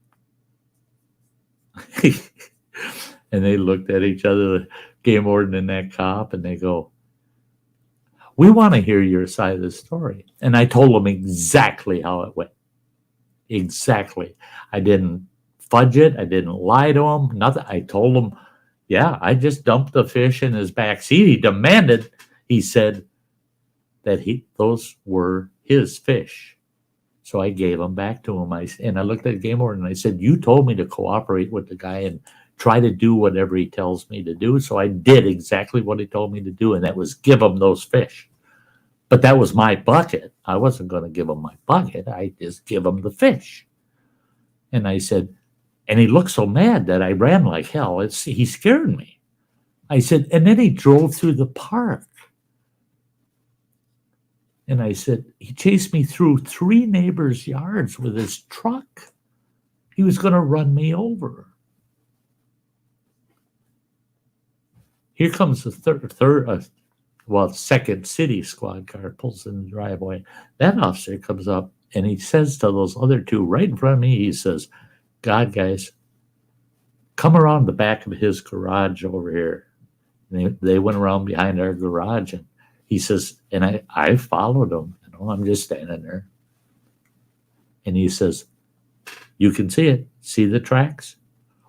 And they looked at each other, the Game Warden and that cop, and they go, we want to hear your side of the story. And I told them exactly how it went. Exactly. I didn't fudge it. I didn't lie to him. Nothing. I told him, yeah, I just dumped the fish in his back seat. He demanded, he said that those were his fish. So I gave them back to him. And I looked at Game Warden and I said, you told me to cooperate with the guy and try to do whatever he tells me to do. So I did exactly what he told me to do, and that was give him those fish. But that was my bucket. I wasn't going to give him my bucket. I just give him the fish. And I said, and he looked so mad that I ran like hell. He scared me. I said, and then he drove through the park. And I said, he chased me through 3 neighbors' yards with his truck. He was going to run me over. Here comes the second city squad car, pulls in the driveway. That officer comes up and he says to those other 2 right in front of me, he says, God, guys, come around the back of his garage over here. And they went around behind our garage, and he says, and I followed him. I'm just standing there. And he says, you can see it. See the tracks?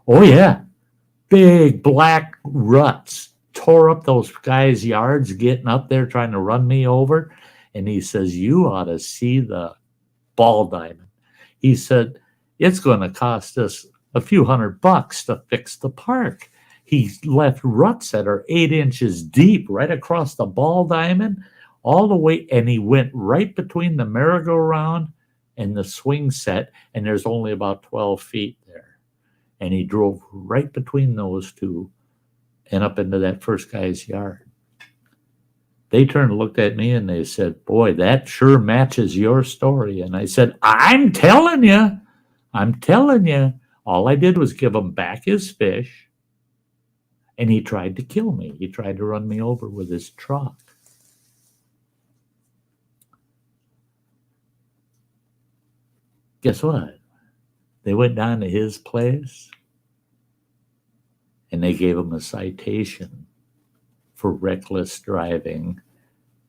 Oh, yeah. Big black ruts tore up those guys' yards, getting up there trying to run me over. And he says, you ought to see the ball diamond. He said, it's going to cost us a few $100 to fix the park. He left ruts that are 8 inches deep right across the ball diamond all the way. And he went right between the merry-go-round and the swing set. And there's only about 12 feet there. And he drove right between those 2 and up into that first guy's yard. They turned and looked at me and they said, boy, that sure matches your story. And I said, I'm telling you. All I did was give him back his fish. And he tried to kill me. He tried to run me over with his truck. Guess what? They went down to his place and they gave him a citation for reckless driving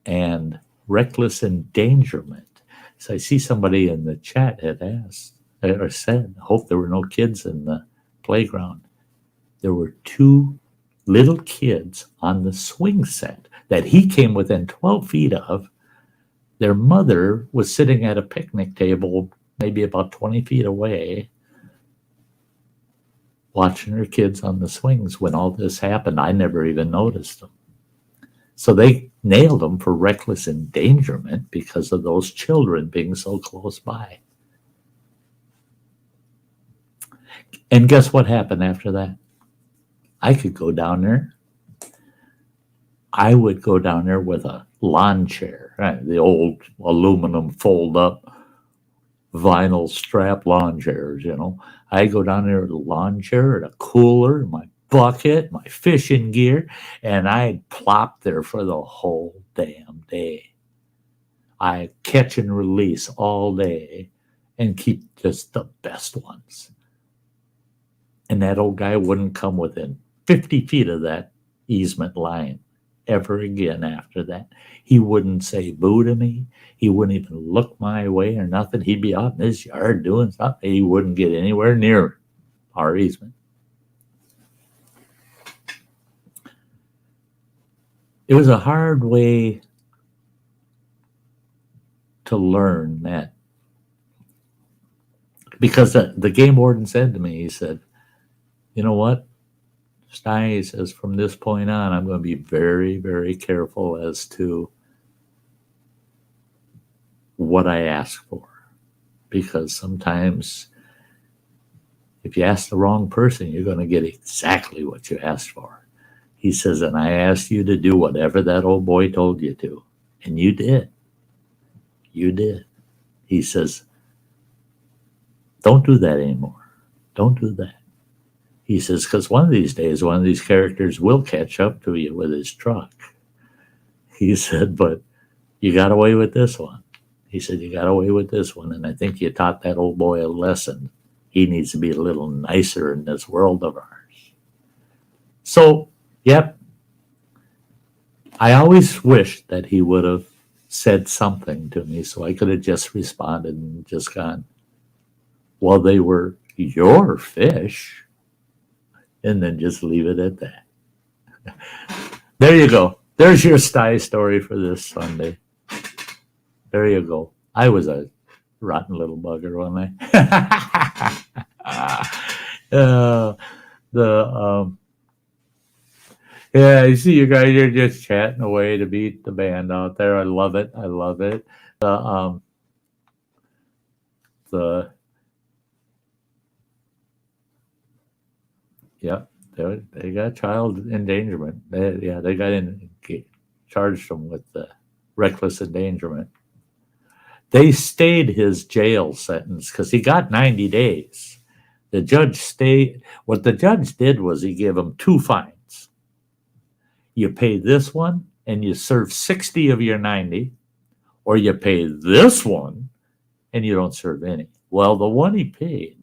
and reckless endangerment. So I see somebody in the chat had asked or said, I hope there were no kids in the playground. There were 2 little kids on the swing set that he came within 12 feet of. Their mother was sitting at a picnic table maybe about 20 feet away, watching her kids on the swings. When all this happened, I never even noticed them. So they nailed him for reckless endangerment because of those children being so close by. And guess what happened after that? I could go down there. I would go down there with a lawn chair, right? The old aluminum fold-up vinyl strap lawn chairs, I go down there with a lawn chair and a cooler, my bucket, my fishing gear, and I'd plop there for the whole damn day. I catch and release all day and keep just the best ones. And that old guy wouldn't come within 50 feet of that easement line ever again after that. He wouldn't say boo to me. He wouldn't even look my way or nothing. He'd be out in his yard doing something. He wouldn't get anywhere near our easement. It was a hard way to learn that, because the game warden said to me, he said, you know what, Sty, he says, from this point on, I'm going to be very, very careful as to what I ask for. Because sometimes if you ask the wrong person, you're going to get exactly what you asked for. He says, and I asked you to do whatever that old boy told you to. And you did. You did. He says, don't do that anymore. Don't do that. He says, because one of these days, one of these characters will catch up to you with his truck. He said, but you got away with this one. He said, you got away with this one. And I think you taught that old boy a lesson. He needs to be a little nicer in this world of ours. So, yep. I always wished that he would have said something to me so I could have just responded and just gone, well, they were your fish. And then just leave it at that. There you go. There's your Sty story for this Sunday. There you go. I was a rotten little bugger, wasn't I? The Yeah, you see, you guys are just chatting away to beat the band out there. I love it. I love it. The Yeah, they got child endangerment. They charged them with reckless endangerment. They stayed his jail sentence because he got 90 days. The judge stayed. What the judge did was he gave him 2 fines. You pay this one and you serve 60 of your 90, or you pay this one and you don't serve any. Well, the one he paid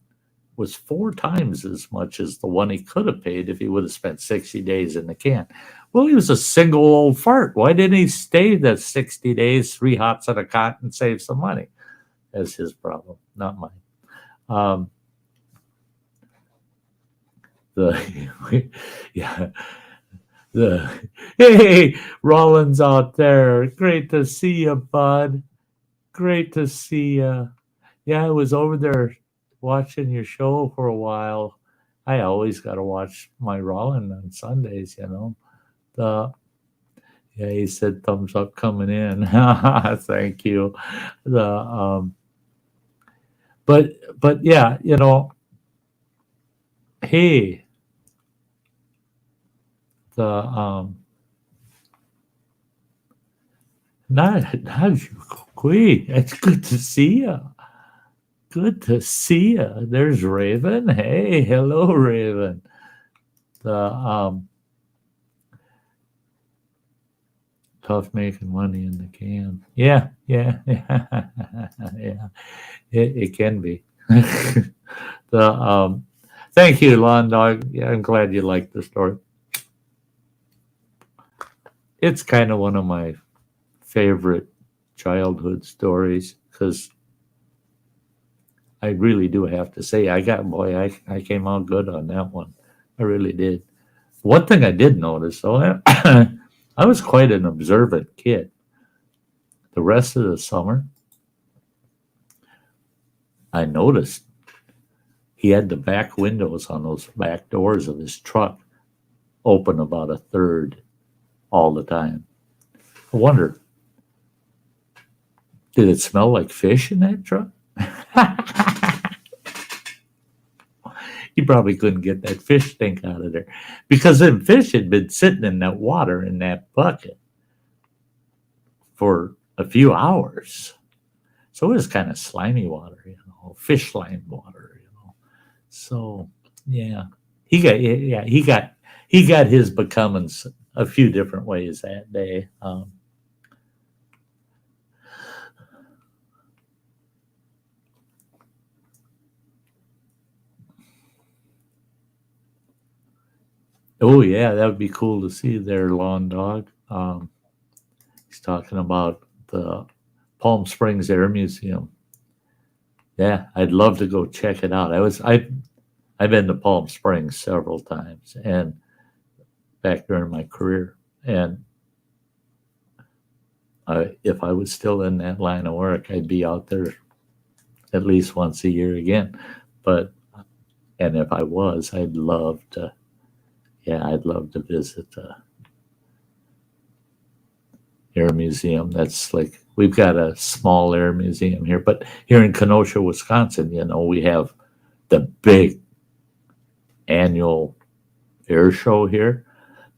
was 4 times as much as the one he could have paid if he would have spent 60 days in the can. Well, he was a single old fart. Why didn't he stay that 60 days, 3 hots on a cot, and save some money? That's his problem, not mine. Hey, Rollins out there. Great to see you, bud. Great to see you. Yeah, I was over there watching your show for a while. I always got to watch my Rollin on Sundays, Yeah, he said thumbs up coming in. Thank you. But yeah, hey, not Queen. It's good to see you. Good to see you. There's Raven. Hey, hello, Raven. Tough making money in the can. Yeah. Yeah. It can be. Thank you, Lawn Dog. Yeah, I'm glad you liked the story. It's kind of one of my favorite childhood stories because I really do have to say I came out good on that one. I really did. One thing I did notice, though, I was quite an observant kid. The rest of the summer, I noticed he had the back windows on those back doors of his truck open about a third all the time. I wonder, did it smell like fish in that truck? He probably couldn't get that fish stink out of there because the fish had been sitting in that water in that bucket for a few hours. So it was kind of slimy water, fish slime water, So yeah, he got his becomings a few different ways that day. Oh yeah, that would be cool to see there, Lawn Dog. He's talking about the Palm Springs Air Museum. Yeah, I'd love to go check it out. I've been to Palm Springs several times, and back during my career, and if I was still in that line of work, I'd be out there at least once a year again. And if I was, I'd love to visit the air museum. That's like, we've got a small air museum here, but here in Kenosha, Wisconsin, we have the big annual air show here.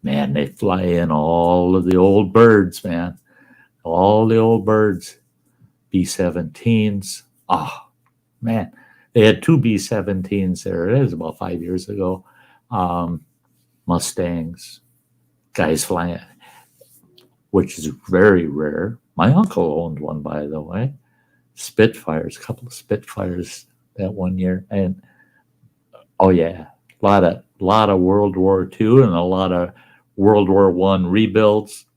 Man, they fly in all of the old birds, man. All the old birds, B-17s. Oh, man. They had 2 B-17s there. It was about 5 years ago. Mustangs, guys flying, which is very rare. My uncle owned one, by the way. Spitfires, a couple of Spitfires that one year. And, oh, yeah, a lot of World War II and a lot of World War I rebuilds,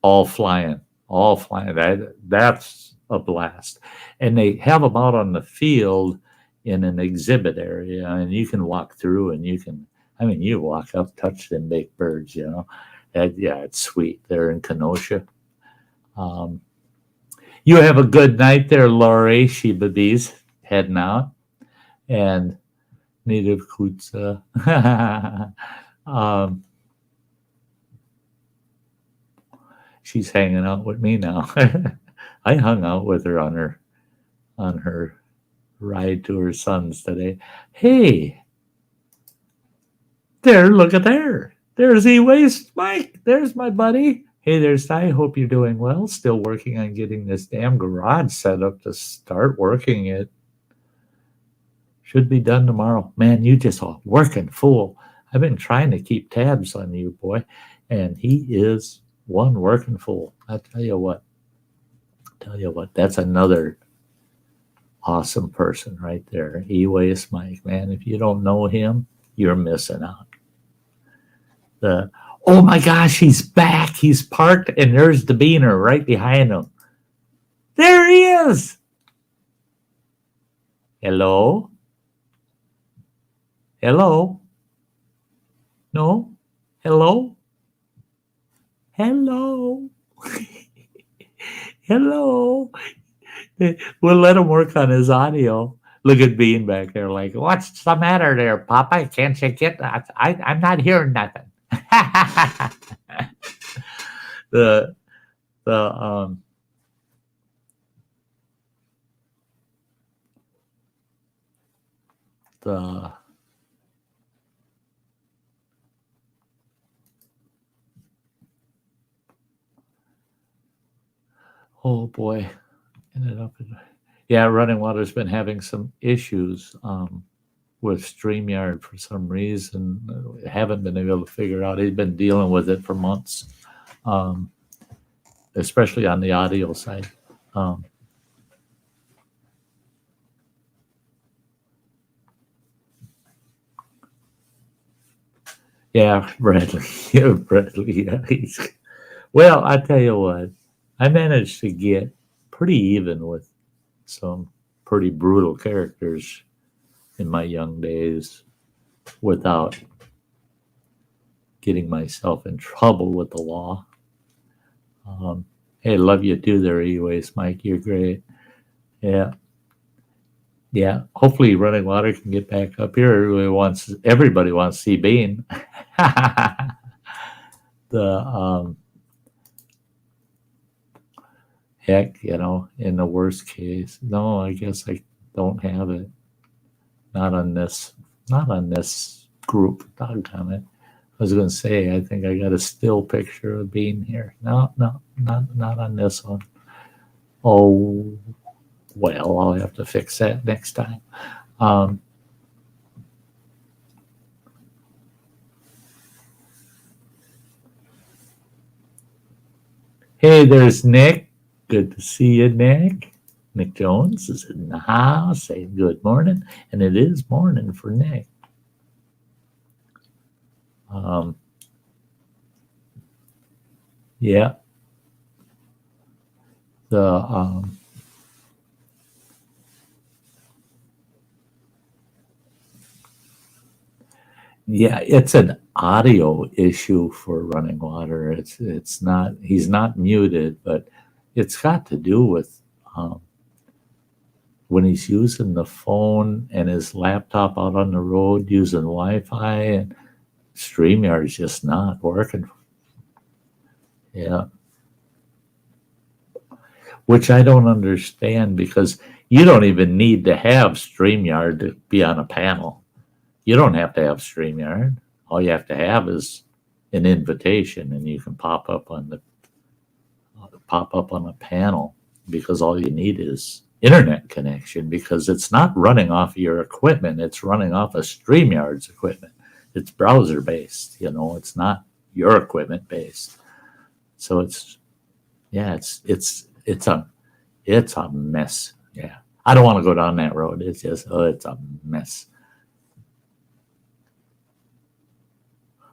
all flying. That's a blast. And they have them out on the field in an exhibit area, and you can walk through and you walk up, touch them big birds, It's sweet there in Kenosha. You have a good night there, Lori. Sheba Bee's heading out. And Native Kutsa. She's hanging out with me now. I hung out with her on her ride to her son's today. Hey, there, look at there. There's E-Waste Mike. There's my buddy. Hey there, Sty. Hope you're doing well. Still working on getting this damn garage set up to start working it. Should be done tomorrow. Man, you just are working full. I've been trying to keep tabs on you, boy. And he is one working fool. I tell you what, that's another awesome person right there. E-Waste Mike, man. If you don't know him, you're missing out. Oh my gosh, he's back. He's parked, and there's the beaner right behind him. There he is. Hello? Hello? No? Hello? Hello? Hello? We'll let him work on his audio. Look at Bean back there like, what's the matter there, Papa? Can't you get that? I'm not hearing nothing. the oh boy, ended up in, yeah, Running Water's been having some issues with StreamYard for some reason. Haven't been able to figure out. He's been dealing with it for months, especially on the audio side. Yeah, Bradley. Yeah, Bradley. Yeah, well, I tell you what, I managed to get pretty even with some pretty brutal characters in my young days without getting myself in trouble with the law. Hey, love you too there, E-Waste Mike. You're great. Yeah. Yeah. Hopefully Running Water can get back up here. Everybody wants to see Bean. Heck, in the worst case. No, I guess I don't have it. Not on this group. Doggone it. I was going to say, I think I got a still picture of Bean here. No, not on this one. Oh, well, I'll have to fix that next time. Hey, there's Nick. Good to see you, Nick. Nick Jones is in the house saying good morning, and it is morning for Nick. Yeah. Yeah, it's an audio issue for Running Water. It's not. He's not muted, but it's got to do with when he's using the phone and his laptop out on the road using Wi-Fi, and StreamYard's just not working. Yeah. Which I don't understand, because you don't even need to have StreamYard to be on a panel. You don't have to have StreamYard. All you have to have is an invitation, and you can pop up on a panel, because all you need is internet connection, because it's not running off your equipment. It's running off of StreamYard's equipment. It's browser based, it's not your equipment based. So it's a mess. Yeah. I don't want to go down that road. It's just, it's a mess.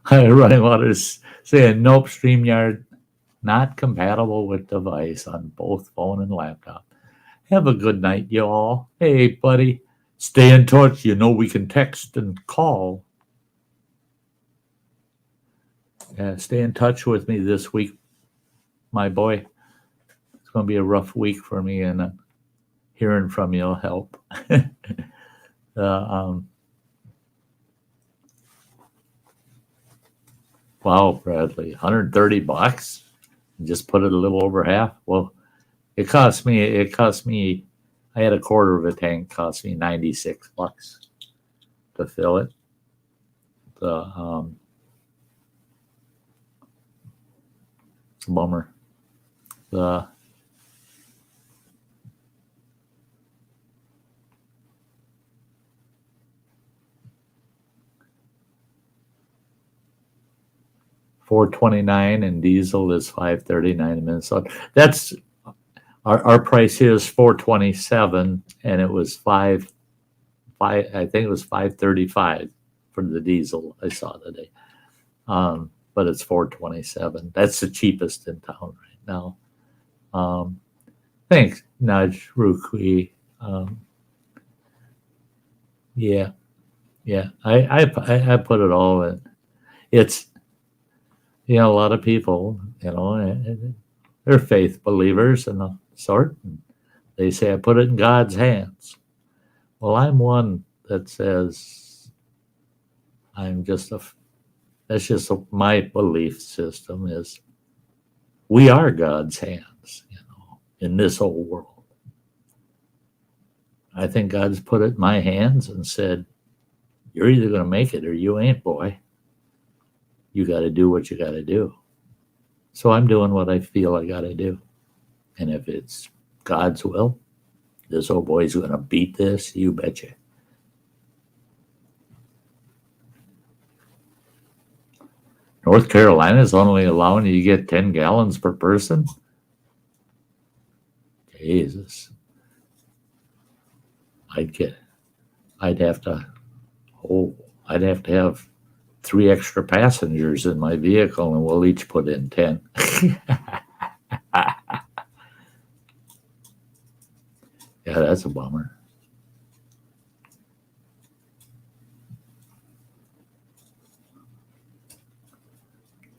Running Water's saying, nope, StreamYard not compatible with device on both phone and laptop. Have a good night, y'all. Hey, buddy, stay in touch. We can text and call. Stay in touch with me this week, my boy. going to be a rough week for me, and hearing from you will help. Wow, Bradley, $130. Just put it a little over half. Well, it cost me. I had a quarter of a tank. Cost me $96 to fill it. It's a bummer. $4.29 and diesel is $5.39 in Minnesota. That's our price here is $4.27, and it was five. I think it was $5.35 for the diesel I saw today. But it's $4.27. That's the cheapest in town right now. Thanks, Nudge Rukui. Yeah. I put it all in. It's, a lot of people, they're faith believers and the sort. And they say, I put it in God's hands. Well, I'm one that says my belief system is we are God's hands, in this whole world. I think God's put it in my hands and said, you're either going to make it or you ain't, boy. You got to do what you got to do. So I'm doing what I feel I got to do. And if it's God's will, this old boy's going to beat this, you betcha. North Carolina is only allowing you to get 10 gallons per person. Jesus. I'd have to have 3 extra passengers in my vehicle, and we'll each put in 10. Yeah, that's a bummer.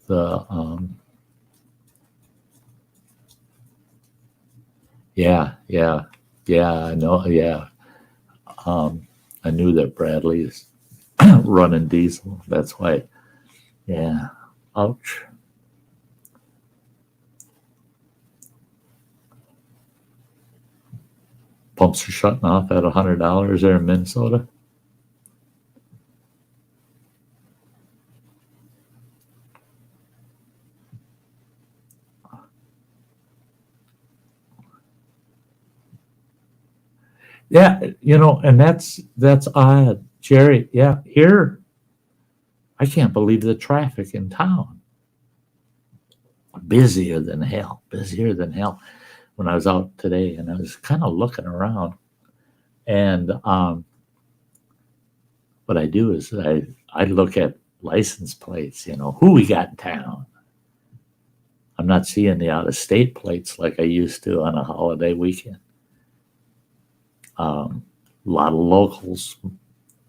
I know. Yeah. I knew that Bradley is running diesel. That's why. Yeah. Ouch. Pumps are shutting off at $100 there in Minnesota. Yeah, and that's odd, Jerry. Yeah, here, I can't believe the traffic in town. Busier than hell. When I was out today, and I was kind of looking around, and what I do is I look at license plates. Who we got in town. I'm not seeing the out-of-state plates like I used to on a holiday weekend. A lot of locals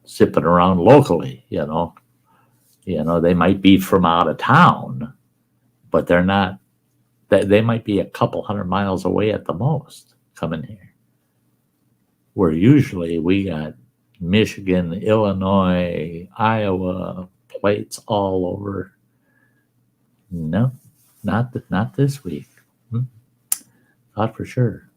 zipping around locally, they might be from out of town, but they're not, they might be a couple 100 miles away at the most coming here. Where usually we got Michigan, Illinois, Iowa plates all over. No, not this week. Not for sure.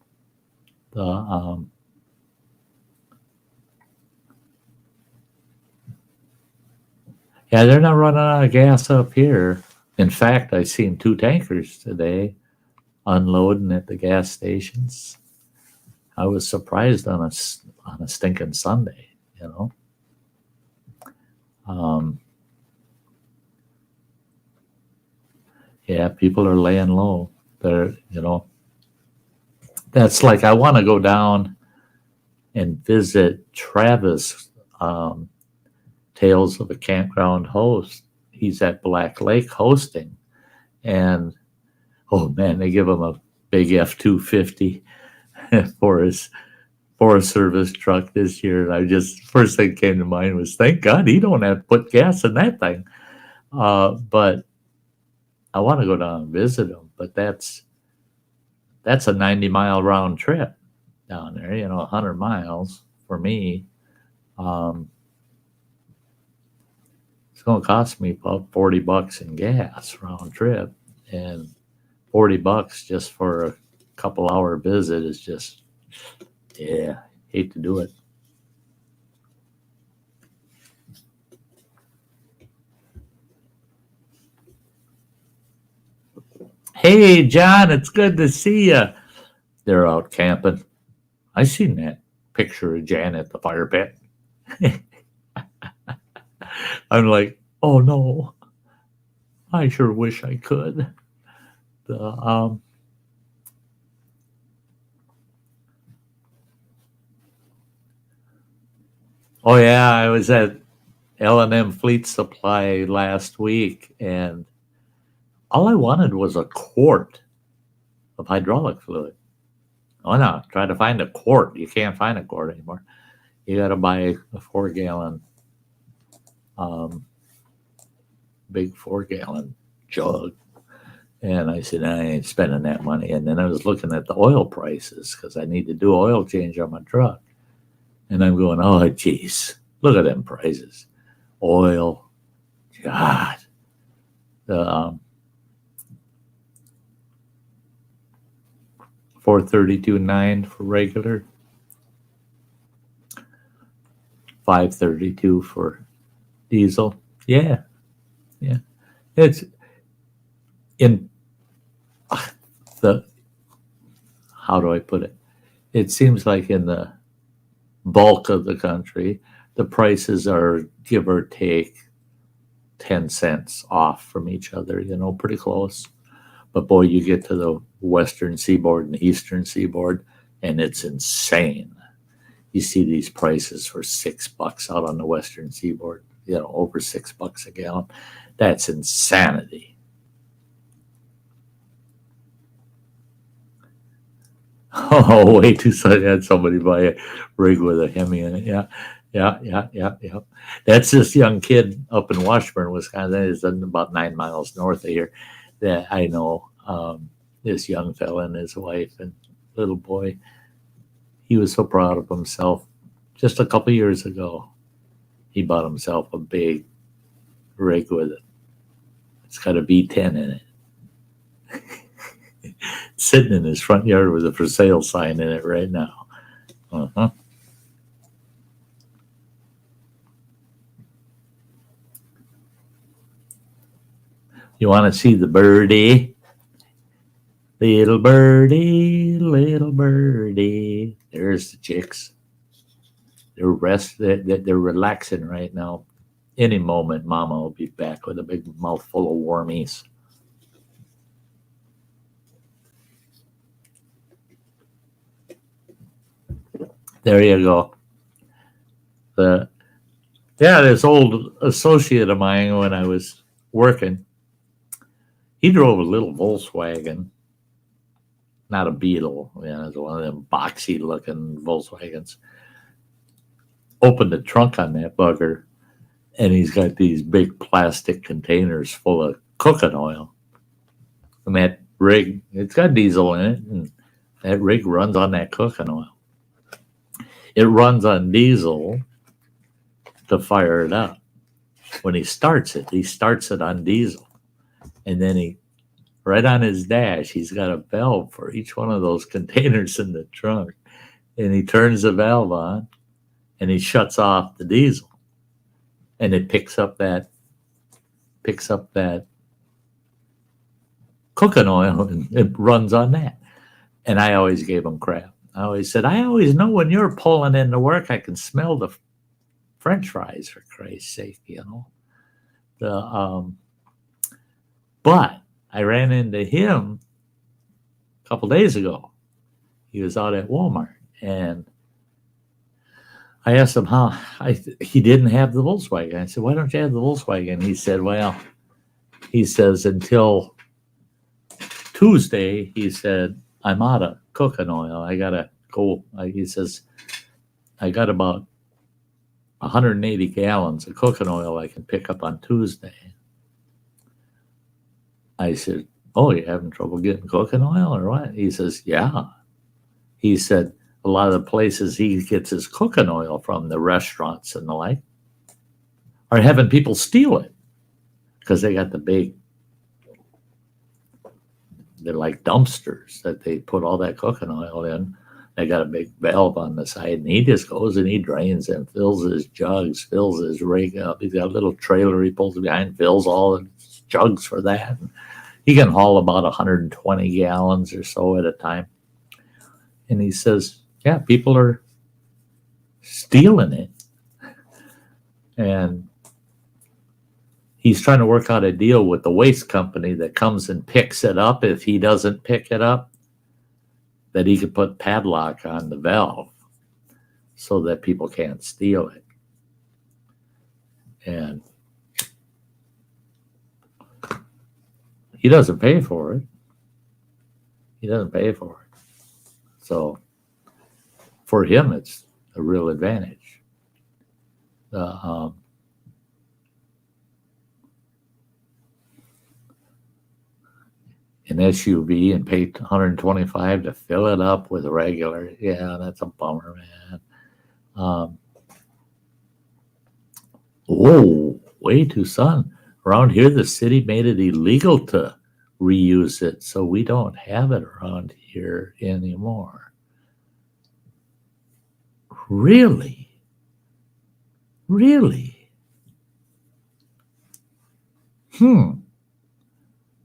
Yeah, they're not running out of gas up here. In fact, I seen 2 tankers today unloading at the gas stations. I was surprised on a stinking Sunday, Yeah, people are laying low. They're, that's like I want to go down and visit Travis. Tales of a Campground Host. He's at Black Lake hosting, and oh man, they give him a big F-250 for his Forest Service truck this year. And first thing came to mind was, thank God he don't have to put gas in that thing. But I want to go down and visit him. But that's a 90-mile round trip down there, 100 miles for me. It's going to cost me about $40 in gas round trip, and $40 just for a couple hour visit is just, yeah, hate to do it. Hey, John, it's good to see you. They're out camping. I seen that picture of Jan at the fire pit. I'm like, oh no, I sure wish I could. Oh yeah, I was at L&M Fleet Supply last week, and all I wanted was a quart of hydraulic fluid. Oh no, try to find a quart. You can't find a quart anymore. You got to buy a 4-gallon, big 4-gallon jug. And I said, I ain't spending that money. And then I was looking at the oil prices because I need to do oil change on my truck. And I'm going, oh, geez, look at them prices. Oil, God. The $432.9 for regular, $532 for diesel. Yeah. It's in the, how do I put it? It seems like in the bulk of the country, the prices are give or take 10 cents off from each other, pretty close. But boy, you get to the western seaboard and eastern seaboard, and it's insane. You see these prices for $6 out on the western seaboard, over $6 a gallon. That's insanity. Oh, wait till I had somebody buy a rig with a Hemi in it. Yeah. That's this young kid up in Washburn, Wisconsin. It's about 9 miles north of here. That I know. This young fella and his wife and little boy. He was so proud of himself. Just a couple years ago, he bought himself a big rig with it. It's got a V10 in it. Sitting in his front yard with a for sale sign in it right now. You want to see the birdie? Little birdie, little birdie. There's the chicks. They're they're relaxing right now. Any moment, Mama will be back with a big mouthful of wormies. There you go. This old associate of mine when I was working, he drove a little Volkswagen, not a Beetle. It's one of them boxy looking Volkswagens. Opened the trunk on that bugger, and he's got these big plastic containers full of cooking oil. And that rig, it's got diesel in it, and that rig runs on that cooking oil. It runs on diesel to fire it up. When he starts it on diesel. And then right on his dash, he's got a valve for each one of those containers in the trunk. And he turns the valve on, and he shuts off the diesel. And it picks up that cooking oil, and it runs on that. And I always gave him crap. I always said, I always know when you're pulling into work, I can smell the French fries, for Christ's sake, But I ran into him a couple days ago. He was out at Walmart, and I asked him how he didn't have the Volkswagen. I said, why don't you have the Volkswagen? He said, he says, until Tuesday, he said, I'm out of cooking oil. I got to go. He says, I got about 180 gallons of cooking oil I can pick up on Tuesday. I said, Oh, you having trouble getting cooking oil or what? He says, yeah. He said a lot of the places he gets his cooking oil from, the restaurants and the like, are having people steal it because they got the big, they're like dumpsters that they put all that cooking oil in. They got a big valve on the side, and he just goes and he drains and fills his jugs, fills his rig up. He's got a little trailer he pulls behind, fills all the jugs for that. And he can haul about 120 gallons or so at a time. And he says, yeah, people are stealing it. And he's trying to work out a deal with the waste company that comes and picks it up if he doesn't pick it up, that he could put padlock on the valve so that people can't steal it. And he doesn't pay for it. He doesn't pay for it. So for him, it's a real advantage. An SUV and pay $125 to fill it up with a regular. Yeah, that's a bummer, man. Way too son. Around here, the city made it illegal to reuse it, so we don't have it around here anymore. Really?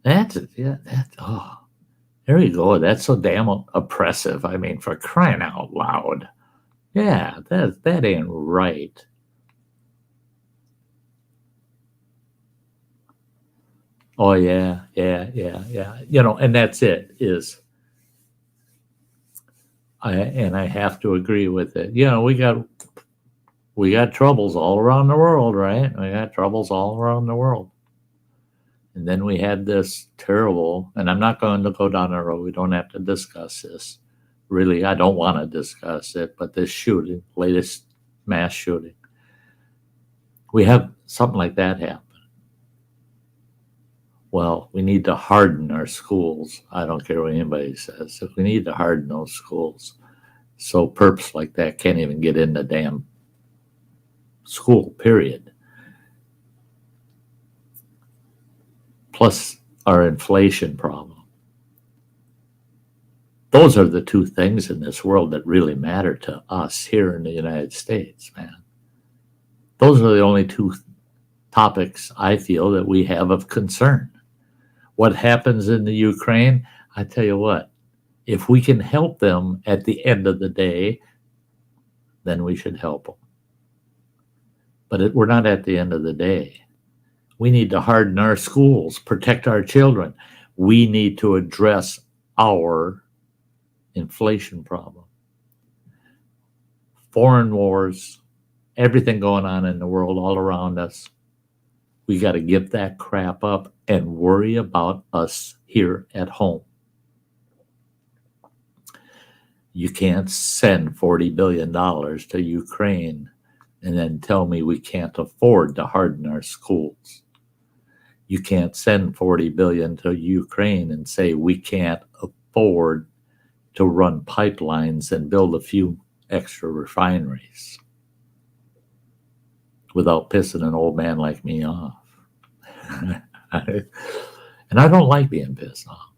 That's it. Yeah, there you go. That's so damn oppressive. I mean, for crying out loud. Yeah, that ain't right. Oh yeah. And that's it. I have to agree with it. We got troubles all around the world, right? We got troubles all around the world. And then we had this terrible, and I'm not going to go down the road. We don't have to discuss this. Really, I don't want to discuss it, but this shooting, latest mass shooting, we have something like that happen. Well, we need to harden our schools. I don't care what anybody says. We need to harden those schools so perps like that can't even get in the damn school, period. Plus our inflation problem. Those are the two things in this world that really matter to us here in the United States, man. Those are the only two topics I feel that we have of concern. What happens in the Ukraine, I tell you what, if we can help them at the end of the day, then we should help them. But we're not at the end of the day. We need to harden our schools, protect our children. We need to address our inflation problem. Foreign wars, everything going on in the world all around us. We got to give that crap up and worry about us here at home. You can't send $40 billion to Ukraine and then tell me we can't afford to harden our schools. You can't send $40 billion to Ukraine and say we can't afford to run pipelines and build a few extra refineries without pissing an old man like me off. And I don't like being pissed off.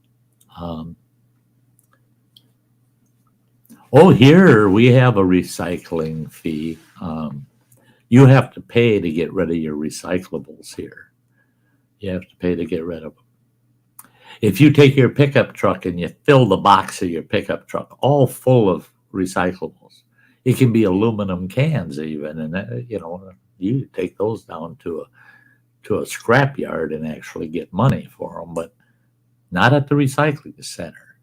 Here we have a recycling fee. You have to pay to get rid of your recyclables here. You have to pay to get rid of them. If you take your pickup truck and you fill the box of your pickup truck all full of recyclables, it can be aluminum cans even, and you take those down to a scrap yard and actually get money for them, but not at the recycling center.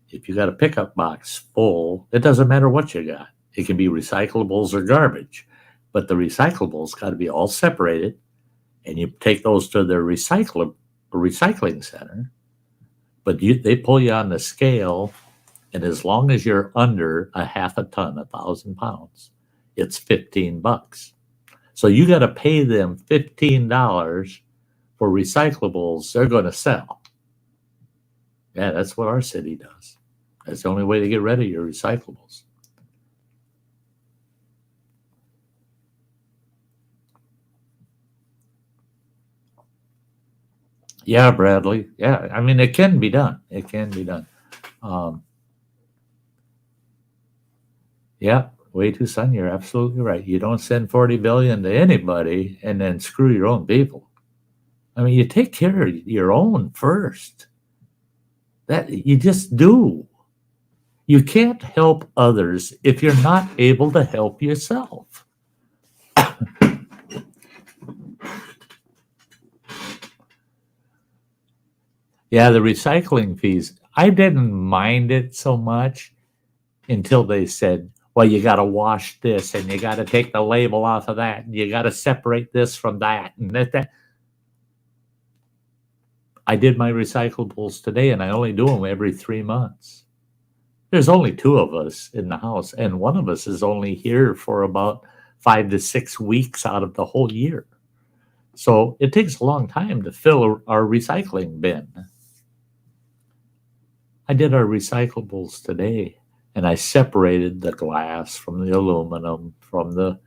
If you got a pickup box full, it doesn't matter what you got. It can be recyclables or garbage, but the recyclables got to be all separated, and you take those to the recycling center. But they pull you on the scale, and as long as you're under a half a ton, 1,000 pounds, it's $15. So you got to pay them $15 for recyclables they're going to sell. Yeah, that's what our city does. That's the only way to get rid of your recyclables. Yeah, Bradley. Yeah, I mean, it can be done. It can be done. Um, yeah, way too son. You're absolutely right. You don't send 40 billion to anybody and then screw your own people. I mean, you take care of your own first. That you just do. You can't help others if you're not able to help yourself. Yeah, the recycling fees. I didn't mind it so much until they said, well, you got to wash this and you got to take the label off of that and you got to separate this from that and that. I did my recyclables today and I only do them every 3 months. There's only two of us in the house, and one of us is only here for about 5 to 6 weeks out of the whole year. So it takes a long time to fill our recycling bin. I did our recyclables today, and I separated the glass from the aluminum, from the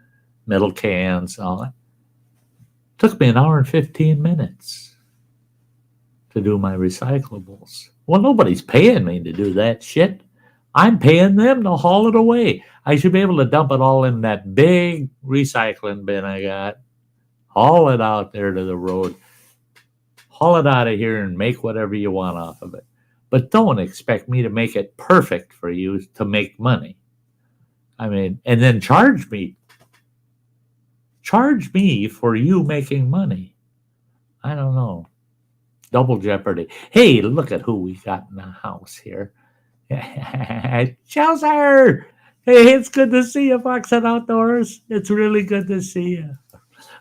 metal cans, and all that. Took me an hour and 15 minutes to do my recyclables. Well, nobody's paying me to do that shit. I'm paying them to haul it away. I should be able to dump it all in that big recycling bin I got, haul it out there to the road, haul it out of here and make whatever you want off of it. But don't expect me to make it perfect for you to make money. I mean, and then charge me. Charge me for you making money. I don't know. Double jeopardy. Hey, look at who we got in the house here. Chelsea! Hey, it's good to see you, Fox and Outdoors. It's really good to see you.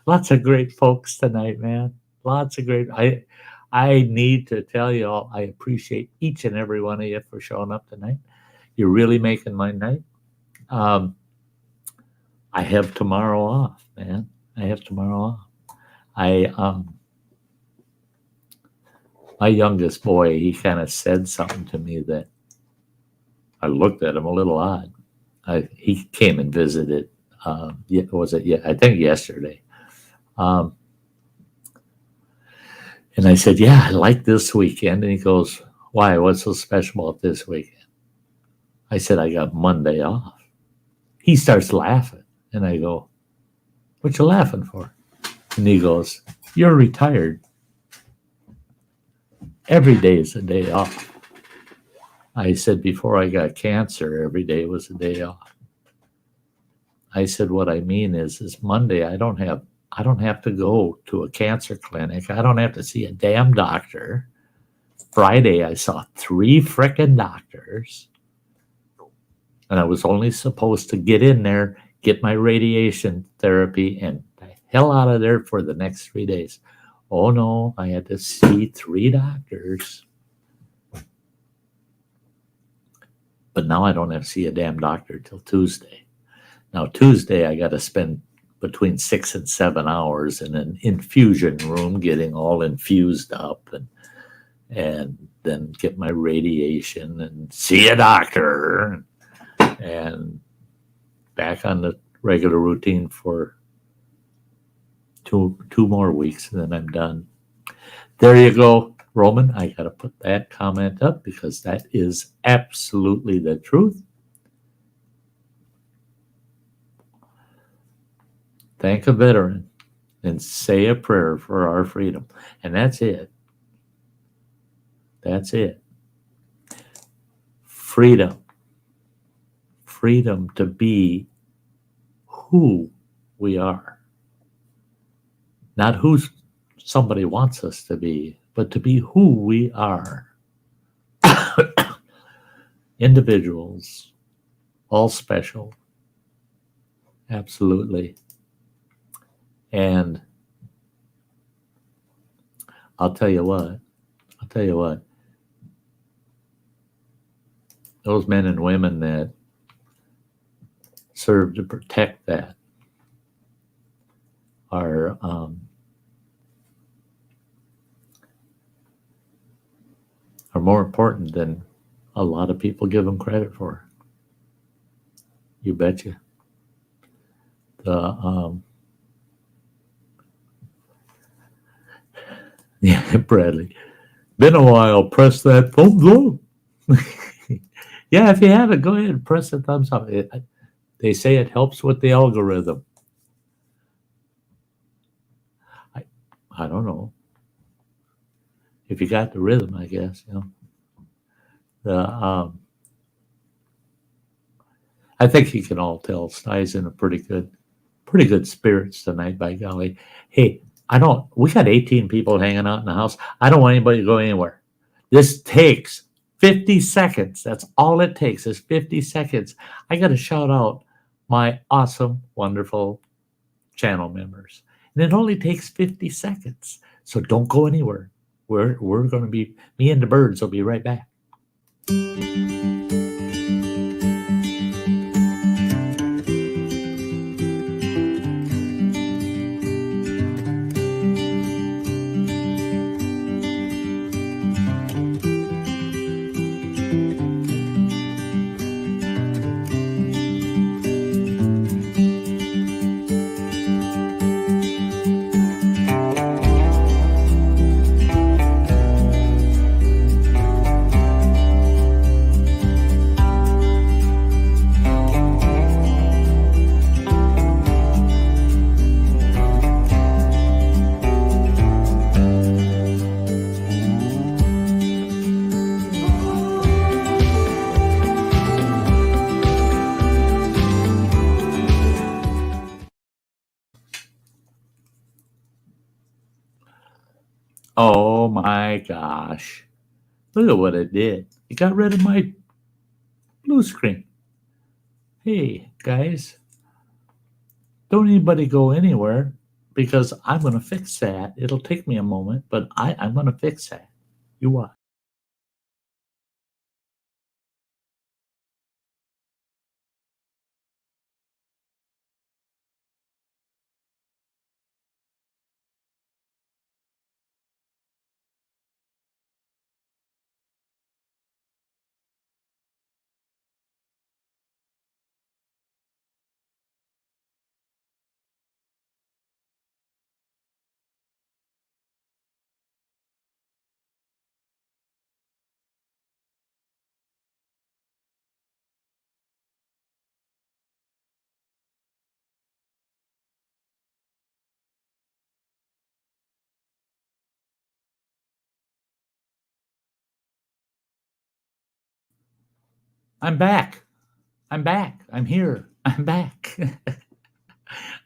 Lots of great folks tonight, man. Lots of great. I need to tell you all, I appreciate each and every one of you for showing up tonight. You're really making my night. I have tomorrow off, man. I have tomorrow off. My youngest boy, he kind of said something to me that I looked at him a little odd. He came and visited. Was it? Yeah, I think yesterday. And I said, "Yeah, I like this weekend." And he goes, "Why? What's so special about this weekend?" I said, "I got Monday off." He starts laughing, and I go, "What you laughing for?" And he goes, "You're retired. Every day is a day off." I said, "Before I got cancer, every day was a day off." I said, "What I mean is Monday I don't have to go to a cancer clinic. I don't have to see a damn doctor. Friday I saw 3 frickin' doctors, and I was only supposed to get in there, get my radiation therapy, and the hell out of there for the next 3 days. Oh no, I had to see 3 doctors. But now I don't have to see a damn doctor till Tuesday. Now, Tuesday, I got to spend between 6 and 7 hours in an infusion room getting all infused up and then get my radiation and see a doctor and back on the regular routine for two more weeks, and then I'm done. There you go, Roman. I got to put that comment up because that is absolutely the truth. Thank a veteran and say a prayer for our freedom. And that's it. That's it. Freedom. Freedom to be who we are. Not who somebody wants us to be, but to be who we are. Individuals, all special. Absolutely. And I'll tell you what, those men and women that serve to protect that are are more important than a lot of people give them credit for. You betcha. The yeah, Bradley. Been a while. Press that thumbs up. Yeah, if you haven't, go ahead and press the thumbs up. They say it helps with the algorithm. I don't know. If you got the rhythm, I guess, you know. The I think you can all tell Sty's in a pretty good spirits tonight, by golly. Hey, we got 18 people hanging out in the house. I don't want anybody to go anywhere. This takes 50 seconds. That's all it takes is 50 seconds. I got to shout out my awesome, wonderful channel members. And it only takes 50 seconds. So don't go anywhere. We're going to be, me and the birds will be right back. Oh my gosh. Look at what it did. It got rid of my blue screen. Hey, guys, don't anybody go anywhere because I'm going to fix that. It'll take me a moment, but I'm going to fix that. You watch. I'm back. I'm back. I'm here. I'm back.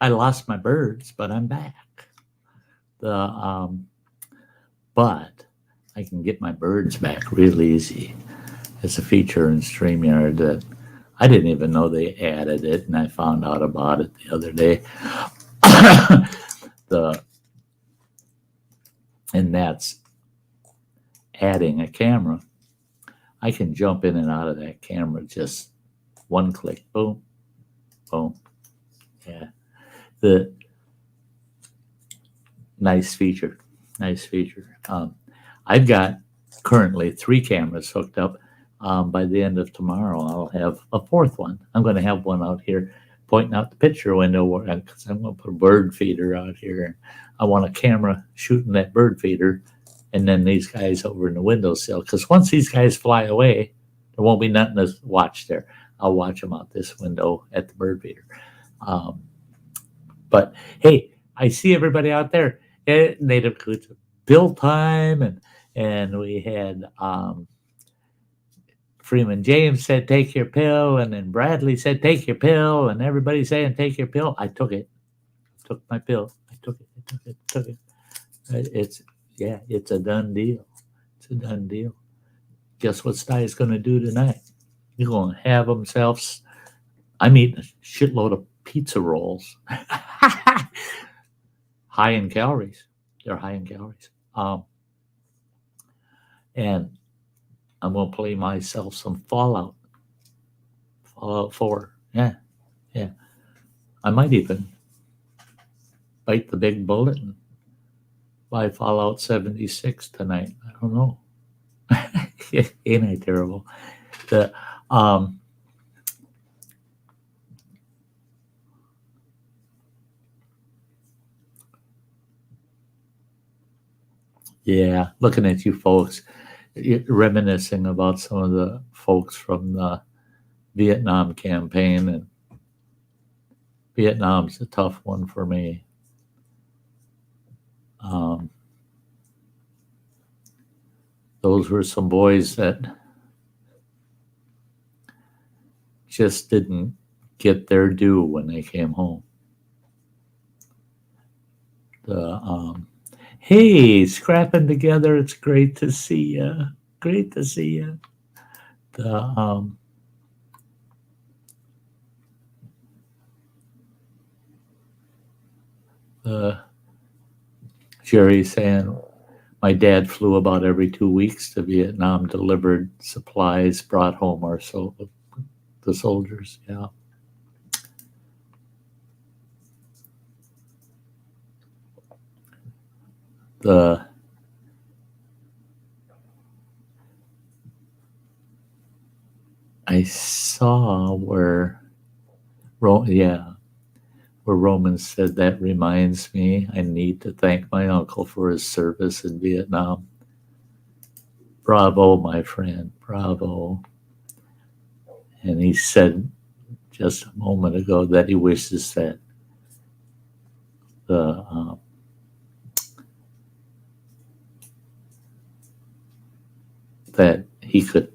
I lost my birds, but I'm back. But I can get my birds back real easy. It's a feature in StreamYard that I didn't even know they added it, and I found out about it the other day. And that's adding a camera. I can jump in and out of that camera just one click. Boom, boom. Yeah, the nice feature. Nice feature. I've got currently 3 cameras hooked up. By the end of tomorrow, I'll have a 4th one. I'm going to have one out here pointing out the picture window because I'm going to put a bird feeder out here. I want a camera shooting that bird feeder, and then these guys over in the windowsill. Because once these guys fly away, there won't be nothing to watch there. I'll watch them out this window at the bird feeder. But hey, I see everybody out there. Native Bill time, and we had Freeman James said take your pill, and then Bradley said take your pill, and everybody saying take your pill. I took it. I took my pill. I took it. It's a done deal. It's a done deal. Guess what Sty is going to do tonight? He's going to have himself. I'm eating a shitload of pizza rolls. High in calories. They're high in calories. And I'm going to play myself some Fallout 4. Yeah. I might even bite the big bullet and buy Fallout 76 tonight. I don't know. Ain't I terrible? The um, yeah, looking at you folks, reminiscing about some of the folks from the Vietnam campaign, and Vietnam's a tough one for me. Um, those were some boys that just didn't get their due when they came home. Hey, scrapping together. It's great to see you. Great to see you. The Jerry saying my dad flew about every 2 weeks to Vietnam, delivered supplies, brought home the soldiers. Yeah. I saw where Roman said, that reminds me, I need to thank my uncle for his service in Vietnam. Bravo, my friend, bravo. And he said just a moment ago that he wishes that that he could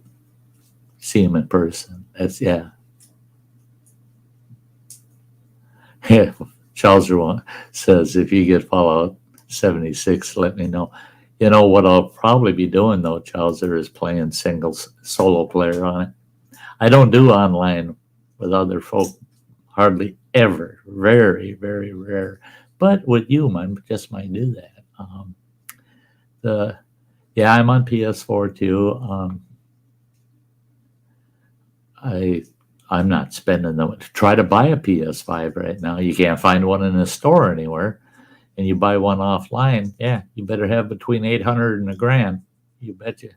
see him in person. That's, yeah. Charles says, if you get Fallout 76, let me know. You know what I'll probably be doing, though, Charles, is playing solo player on it. I don't do online with other folk hardly ever. Very, very rare. But with you, I just might do that. I'm on PS4 too. I'm not spending them to try to buy a PS5 right now. You can't find one in a store anywhere, and you buy one offline. Yeah, you better have between $800 and $1,000. You betcha.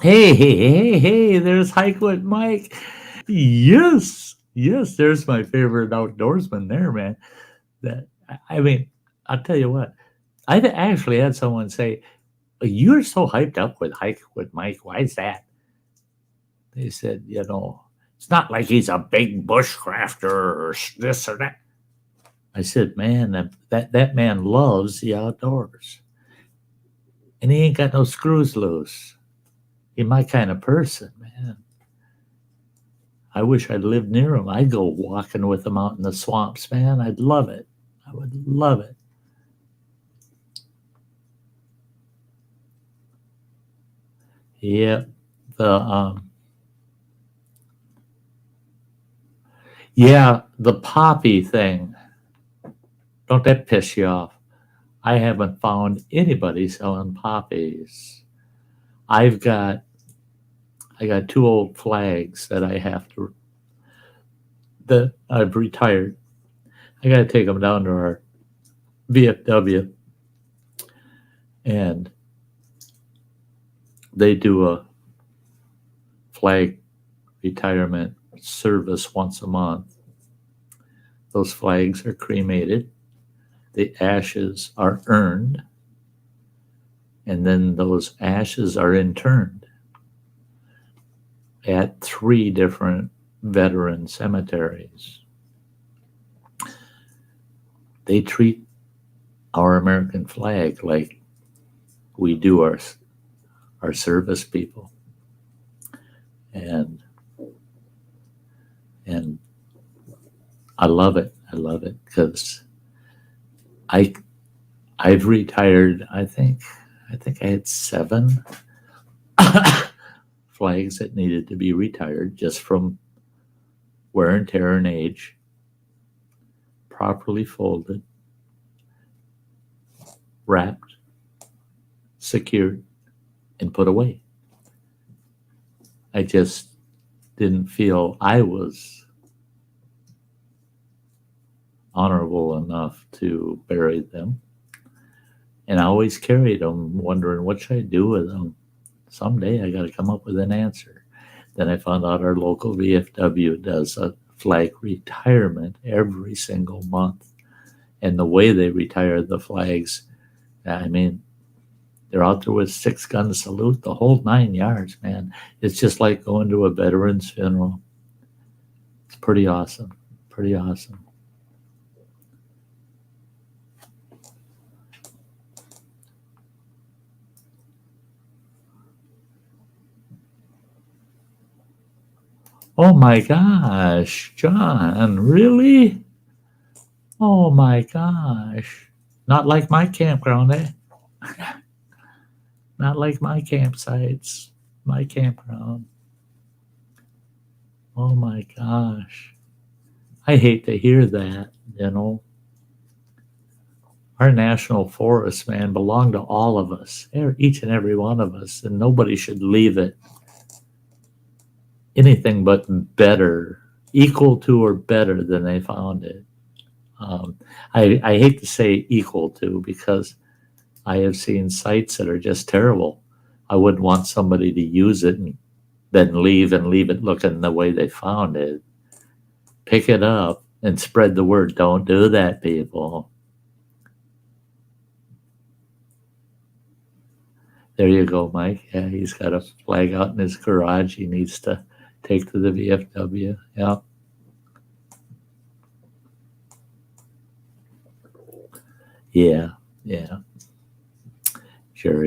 Hey! There's Hikewood Mike. Yes. There's my favorite outdoorsman there, man. I'll tell you what. I actually had someone say, "You're so hyped up with Hikewood Mike. Why is that?" They said, it's not like he's a big bushcrafter or this or that. I said, man, that man loves the outdoors. And he ain't got no screws loose. He's my kind of person, man. I wish I'd lived near him. I'd go walking with him out in the swamps, man. I'd love it. I would love it. Yeah. The poppy thing. Don't that piss you off? I haven't found anybody selling poppies. I got 2 old flags that I've retired. I got to take them down to our VFW, and they do a flag retirement service once a month. Those flags are cremated. The ashes are earned, and then those ashes are interned at 3 different veteran cemeteries. They treat our American flag like we do our service people, and I love it. I love it because I've retired. I think I had 7 flags that needed to be retired just from wear and tear and age. Properly folded, wrapped, secured, and put away. I just didn't feel I was honorable enough to bury them. And I always carried them, wondering what should I do with them. Someday I got to come up with an answer. Then I found out our local VFW does a flag retirement every single month. And the way they retire the flags, I mean, they're out there with 6-gun salute, the whole 9 yards, man. It's just like going to a veteran's funeral. It's pretty awesome. Pretty awesome. Oh my gosh, John, really? Oh my gosh. Not like my campground, eh? Not like my campsites, my campground. Oh my gosh. I hate to hear that, you know. Our national forests, man, belong to all of us, each and every one of us, and nobody should leave it anything but better, equal to or better than they found it. I hate to say equal to, because I have seen sites that are just terrible. I wouldn't want somebody to use it and then leave it looking the way they found it. Pick it up and spread the word. Don't do that, people. There you go, Mike. Yeah, he's got a flag out in his garage he needs to take to the VFW. Yeah. Yeah, yeah. Sure.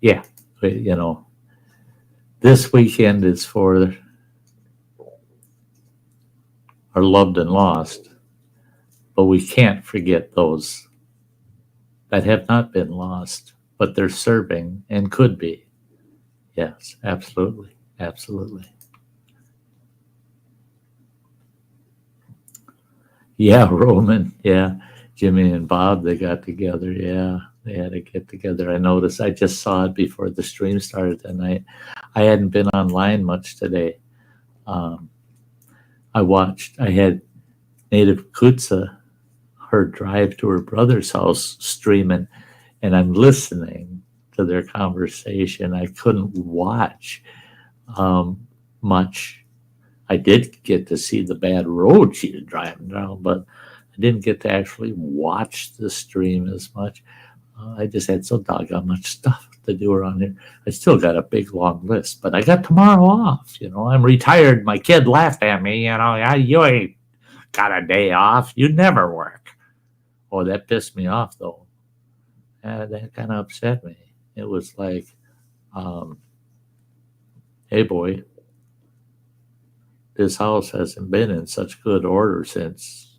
Yeah, you know, this weekend is for our loved and lost, but we can't forget those that have not been lost, but they're serving and could be. Yes, absolutely. Absolutely. Yeah, Roman. Yeah. Jimmy and Bob, they got together. Yeah, they had to get together. I noticed. I just saw it before the stream started tonight. I hadn't been online much today. I had Native Kutsa, her drive to her brother's house streaming, and I'm listening to their conversation. I couldn't watch much. I did get to see the bad road she was driving down, but I didn't get to actually watch the stream as much. I just had so doggone much stuff to do around here. I still got a big long list, but I got tomorrow off. You know, I'm retired. My kid laughed at me. You know, you ain't got a day off. You never work. Oh, that pissed me off though. That kind of upset me. It was like, hey boy, this house hasn't been in such good order since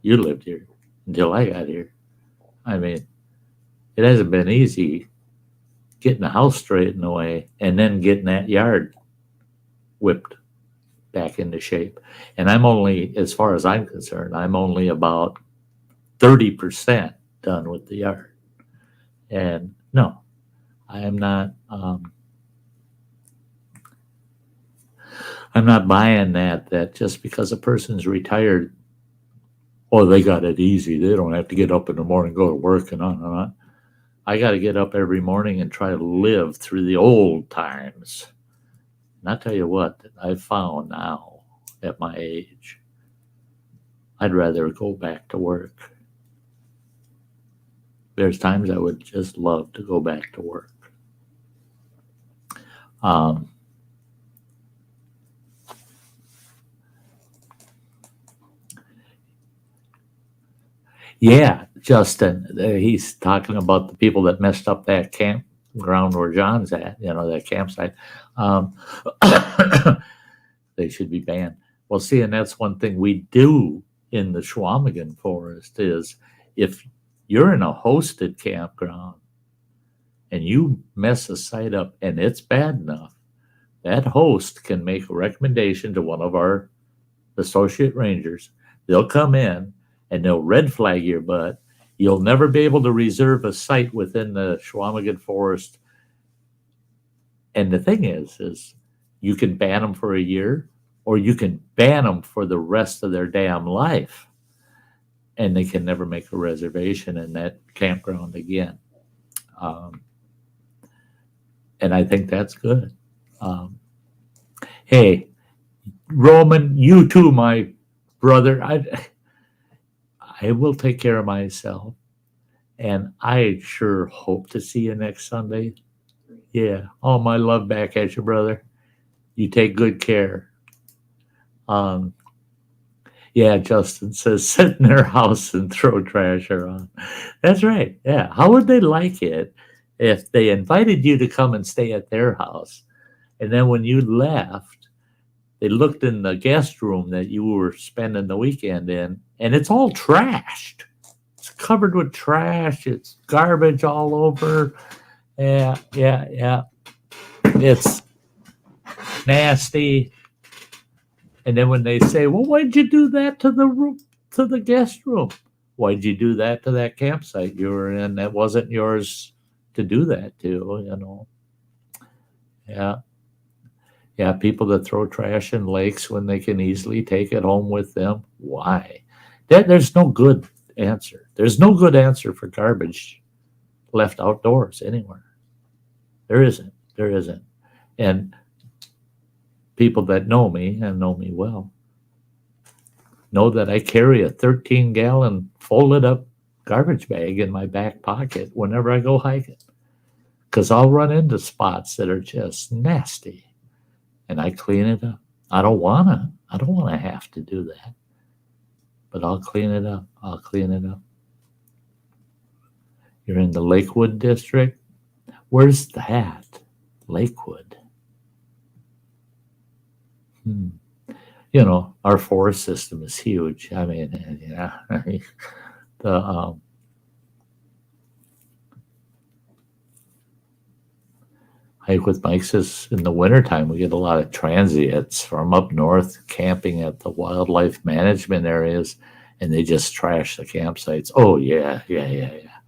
you lived here until I got here. I mean, it hasn't been easy getting the house straightened away and then getting that yard whipped back into shape. And I'm only, as far as I'm concerned, I'm only about 30% done with the yard. And no, I am not. I'm not buying that just because a person's retired, oh, they got it easy. They don't have to get up in the morning, go to work, and on and on. I got to get up every morning and try to live through the old times. And I'll tell you what, I've found now at my age, I'd rather go back to work. There's times I would just love to go back to work. Yeah, Justin, he's talking about the people that messed up that campground where John's at, you know, that campsite. They should be banned. Well, see, and that's one thing we do in the Schwamigan forest is if you're in a hosted campground and you mess a site up and it's bad enough, that host can make a recommendation to one of our associate rangers. They'll come in and they'll red flag your butt. You'll never be able to reserve a site within the Schwamigan forest. And the thing is you can ban them for a year or you can ban them for the rest of their damn life. And they can never make a reservation in that campground again. And I think that's good. Um, hey, Roman, you too, my brother. I will take care of myself, and I sure hope to see you next Sunday. Yeah, all my love back at you, brother. You take good care. Um, yeah, Justin says sit in their house and throw trash around. That's right. Yeah, how would they like it if they invited you to come and stay at their house, and then when you left, they looked in the guest room that you were spending the weekend in, and it's all trashed. It's covered with trash. It's garbage all over. Yeah, yeah, yeah. It's nasty. And then when they say, "Well, why'd you do that to the room, to the guest room? Why'd you do that to that campsite you were in? That wasn't yours to do that to." You know. Yeah, yeah. People that throw trash in lakes when they can easily take it home with them. Why? There's no good answer. There's no good answer for garbage left outdoors anywhere. There isn't. There isn't. And people that know me and know me well know that I carry a 13-gallon folded up garbage bag in my back pocket whenever I go hiking. Because I'll run into spots that are just nasty and I clean it up. I don't wanna have to do that. But I'll clean it up. I'll clean it up. You're in the Lakewood district? Where's that? Lakewood. You know, our forest system is huge. I mean, yeah, the Hike with Mike says in the wintertime we get a lot of transients from up north camping at the wildlife management areas, and they just trash the campsites. Oh yeah, yeah, yeah, yeah,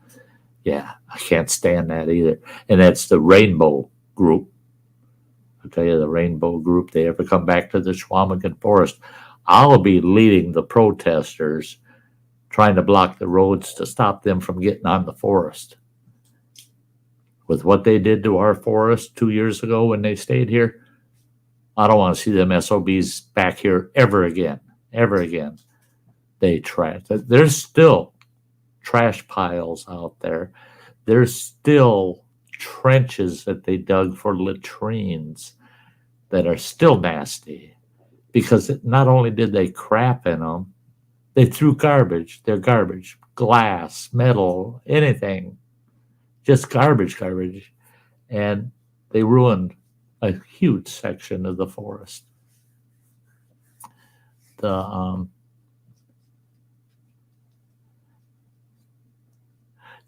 yeah. I can't stand that either. And that's the Rainbow Group. I'll tell you, the Rainbow Group, they ever come back to the Schwamigan Forest, I'll be leading the protesters trying to block the roads to stop them from getting on the forest. With what they did to our forest 2 years ago when they stayed here, I don't want to see them SOBs back here ever again. Ever again. They trash. There's still trash piles out there. There's still trenches that they dug for latrines that are still nasty because not only did they crap in them, they threw garbage. They're garbage, glass, metal, anything, just garbage, and they ruined a huge section of the forest.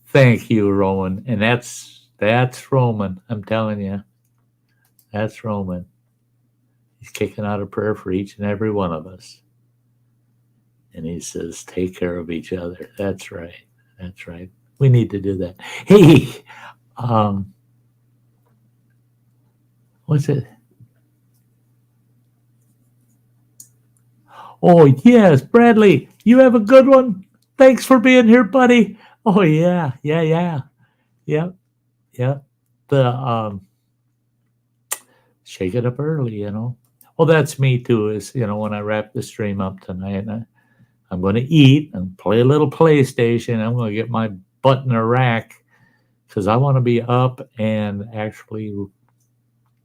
Thank you, Roman, and that's Roman. I'm telling you, that's Roman. He's kicking out a prayer for each and every one of us. And he says, take care of each other. That's right. That's right. We need to do that. Hey, what's it? Oh, yes, Bradley, you have a good one. Thanks for being here, buddy. Oh, yeah. Yep. The shake it up early, you know. Well, that's me too. Is when I wrap the stream up tonight, I'm going to eat and play a little PlayStation. I'm going to get my butt in a rack because I want to be up and actually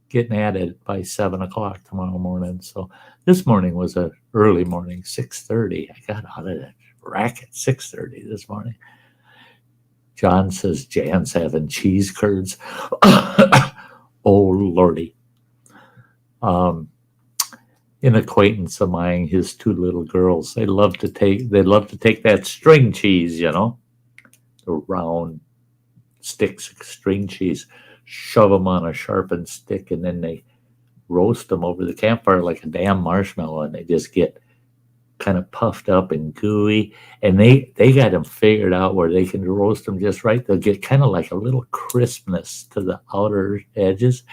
getting at it by 7:00 tomorrow morning. So this morning was an early morning, 6:30. I got out of that rack at 6:30 this morning. John says Jan's having cheese curds. Oh Lordy. An acquaintance of mine, his two little girls, they love to take that string cheese, the round sticks of string cheese, shove them on a sharpened stick, and then they roast them over the campfire like a damn marshmallow, and they just get kind of puffed up and gooey. And they got them figured out where they can roast them just right. They'll get kind of like a little crispness to the outer edges,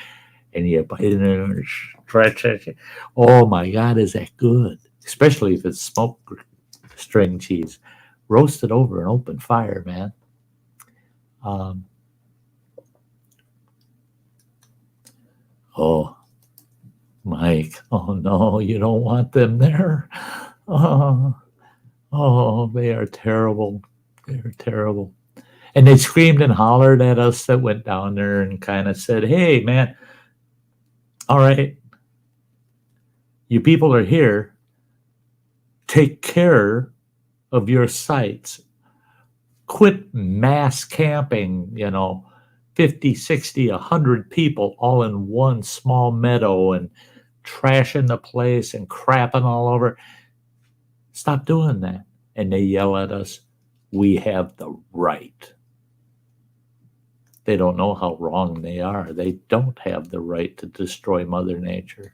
and you bite it in and stretch it. Oh my God, is that good? Especially if it's smoked string cheese, roasted over an open fire, man. Oh, Mike, oh no, you don't want them there. Oh, oh, they are terrible. They're terrible. And they screamed and hollered at us that went down there and kind of said, hey, man, all right, you people are here. Take care of your sites. Quit mass camping, 50, 60, 100 people all in one small meadow and trashing the place and crapping all over. Stop doing that. And they yell at us, we have the right. They don't know how wrong they are. They don't have the right to destroy Mother Nature.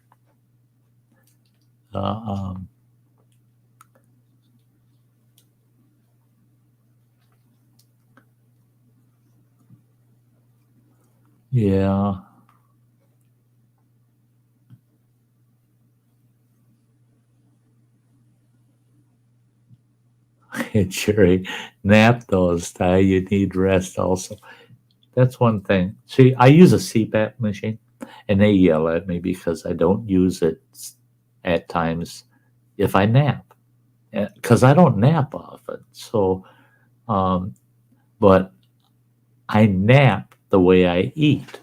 Yeah. Jerry, nap those, Ty. You need rest also. That's one thing. See, I use a CPAP machine, and they yell at me because I don't use it at times if I nap, because I don't nap often. So, but I nap the way I eat.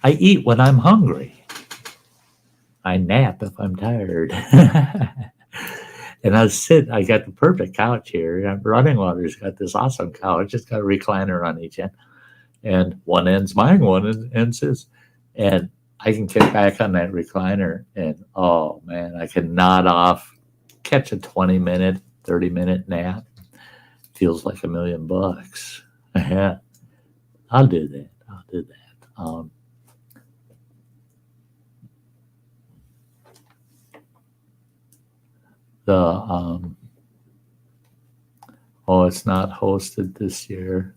I eat when I'm hungry. I nap if I'm tired. And I got the perfect couch here. Running Water's got this awesome couch. It's got a recliner on each end. And one end's mine, one end's his. And I can kick back on that recliner and, oh man, I can nod off, catch a 20-minute, 30-minute nap. Feels like $1 million. Yeah, I'll do that. It's not hosted this year,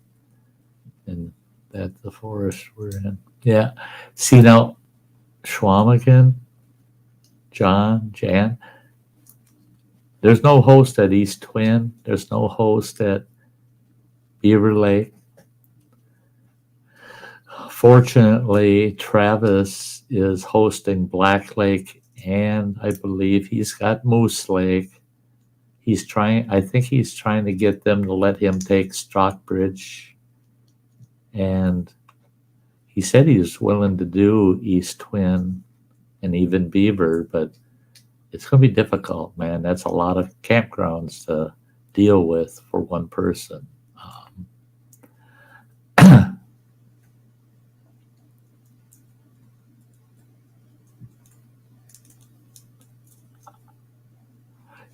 and that's the forest we're in. Yeah. See now, Schwamigan, Jan, there's no host at East Twin. There's no host at Beaver Lake. Fortunately, Travis is hosting Black Lake, and I believe he's got Moose Lake. I think he's trying to get them to let him take Stockbridge. And he said he was willing to do East Twin and even Beaver, but it's going to be difficult, man. That's a lot of campgrounds to deal with for one person.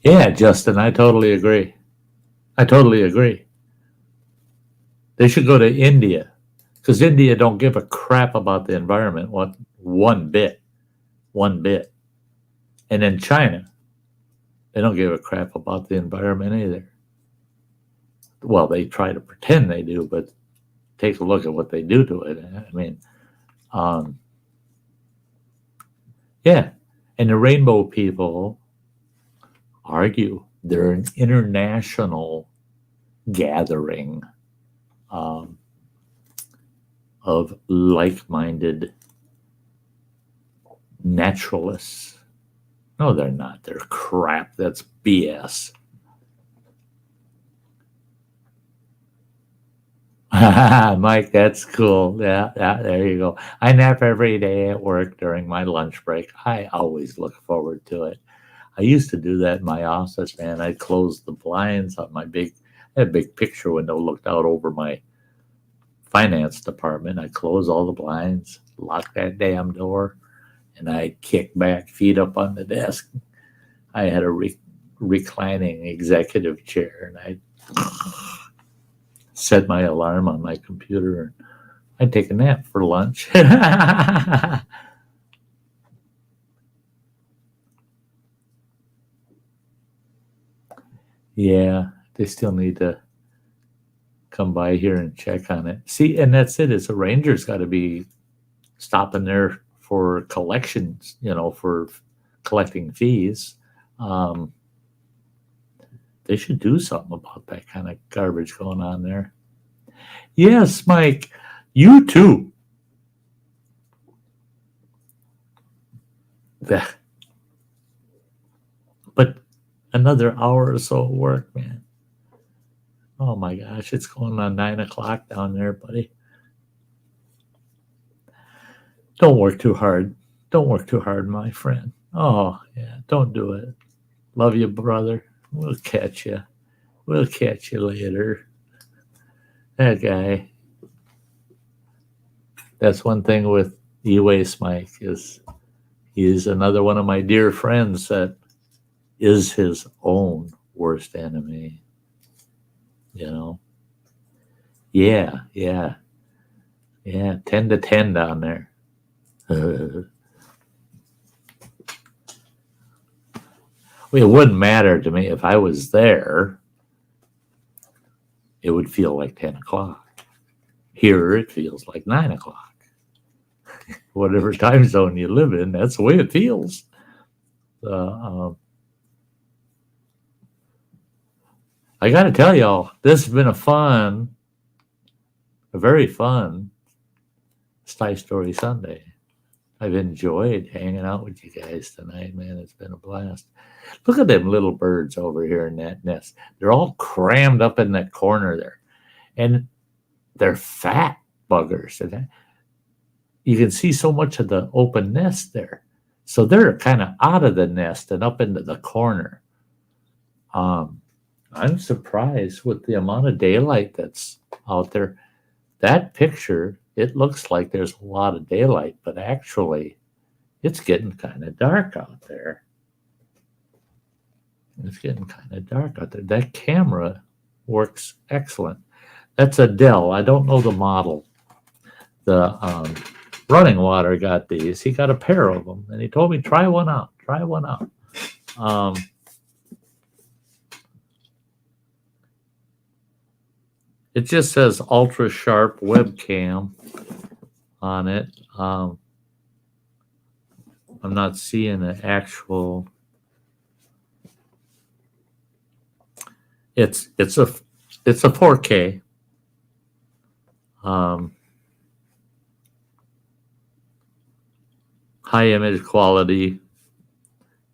Yeah, Justin, I totally agree. They should go to India, because India don't give a crap about the environment one bit. And then China, they don't give a crap about the environment either. Well, they try to pretend they do, but take a look at what they do to it. I mean, yeah. And the rainbow people argue they're an international gathering of like-minded naturalists. No, they're not. They're crap. That's BS. Mike, that's cool. Yeah, there you go. I nap every day at work during my lunch break. I always look forward to it. I used to do that in my office, man. I'd close the blinds on my big picture window, looked out over my finance department. I'd close all the blinds, lock that damn door, and I'd kick back, feet up on the desk. I had a reclining executive chair, and I'd set my alarm on my computer, and I'd take a nap for lunch. Yeah, they still need to come by here and check on it. See, and that's it. It's a ranger's got to be stopping there for collections, for collecting fees. They should do something about that kind of garbage going on there. Yes, Mike, you too. But another hour or so of work, man. Oh my gosh, it's going on 9 o'clock down there, buddy. Don't work too hard. Don't work too hard, my friend. Oh, yeah, don't do it. Love you, brother. We'll catch you. We'll catch you later. That guy. That's one thing with E-Waste Mike is he's another one of my dear friends that is his own worst enemy. You know? Yeah. 10 to 10 down there. Well, it wouldn't matter to me if I was there. It would feel like 10 o'clock. Here, it feels like 9 o'clock. Whatever time zone you live in, that's the way it feels. I got to tell y'all, this has been a very fun Sty Story Sunday. I've enjoyed hanging out with you guys tonight, man. It's been a blast. Look at them little birds over here in that nest. They're all crammed up in that corner there. And they're fat buggers. And you can see so much of the open nest there. So they're kind of out of the nest and up into the corner. I'm surprised with the amount of daylight that's out there. That picture, it looks like there's a lot of daylight, but actually it's getting kind of dark out there. It's getting kind of dark out there. That camera works excellent. That's a Dell. I don't know the model. The Running Water got these. He got a pair of them, and he told me, try one out. It just says ultra sharp webcam on it. I'm not seeing an actual. It's a 4K. High image quality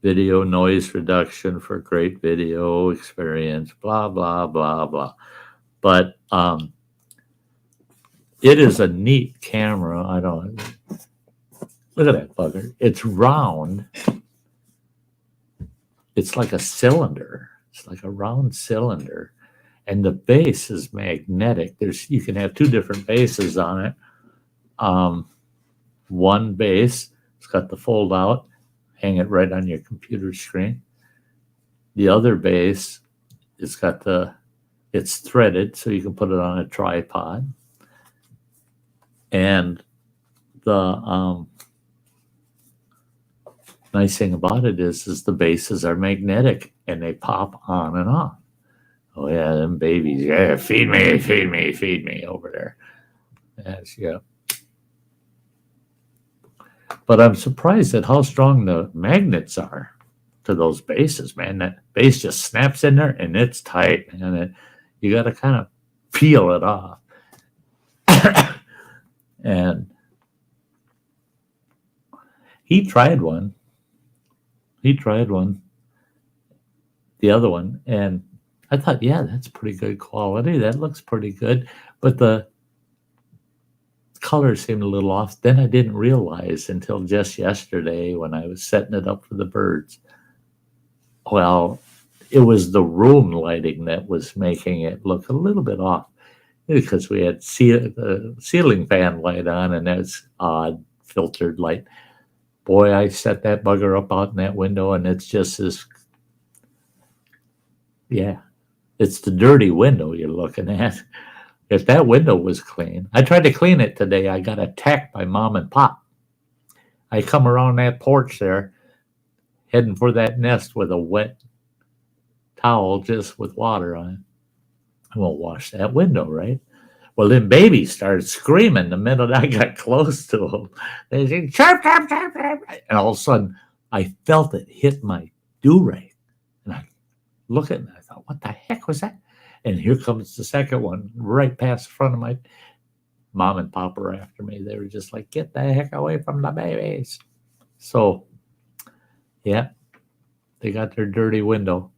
video noise reduction for great video experience. Blah blah blah blah. But it is a neat camera. I don't look at that bugger. It's round. It's like a cylinder. It's like a round cylinder, and the base is magnetic. You can have two different bases on it. One base, it's got the fold out, hang it right on your computer screen. The other base, it's threaded, so you can put it on a tripod. And the nice thing about it is the bases are magnetic and they pop on and off. Oh yeah, them babies. Yeah, feed me over there. Yes, yeah. But I'm surprised at how strong the magnets are to those bases, man. That base just snaps in there and it's tight, and you got to kind of peel it off. And he tried one, the other one, and I thought, yeah, that's pretty good quality. That looks pretty good. But the color seemed a little off. Then I didn't realize until just yesterday when I was setting it up for the birds. Well, it was the room lighting that was making it look a little bit off, because we had the ceiling fan light on, and that's odd filtered light. Boy, I set that bugger up out in that window, and it's just this, yeah, it's the dirty window you're looking at. If that window was clean, I tried to clean it today. I got attacked by Mom and Pop. I come around that porch there, heading for that nest with a wet towel just with water on it. I won't wash that window, right? Well, then babies started screaming the minute I got close to them. They said, chirp, chirp, chirp, chirp. And all of a sudden, I felt it hit my do-rag. And I looked at it and I thought, what the heck was that? And here comes the second one, right past the front of my Mom and Pop were after me. They were just like, get the heck away from the babies. So Yeah, they got their dirty window.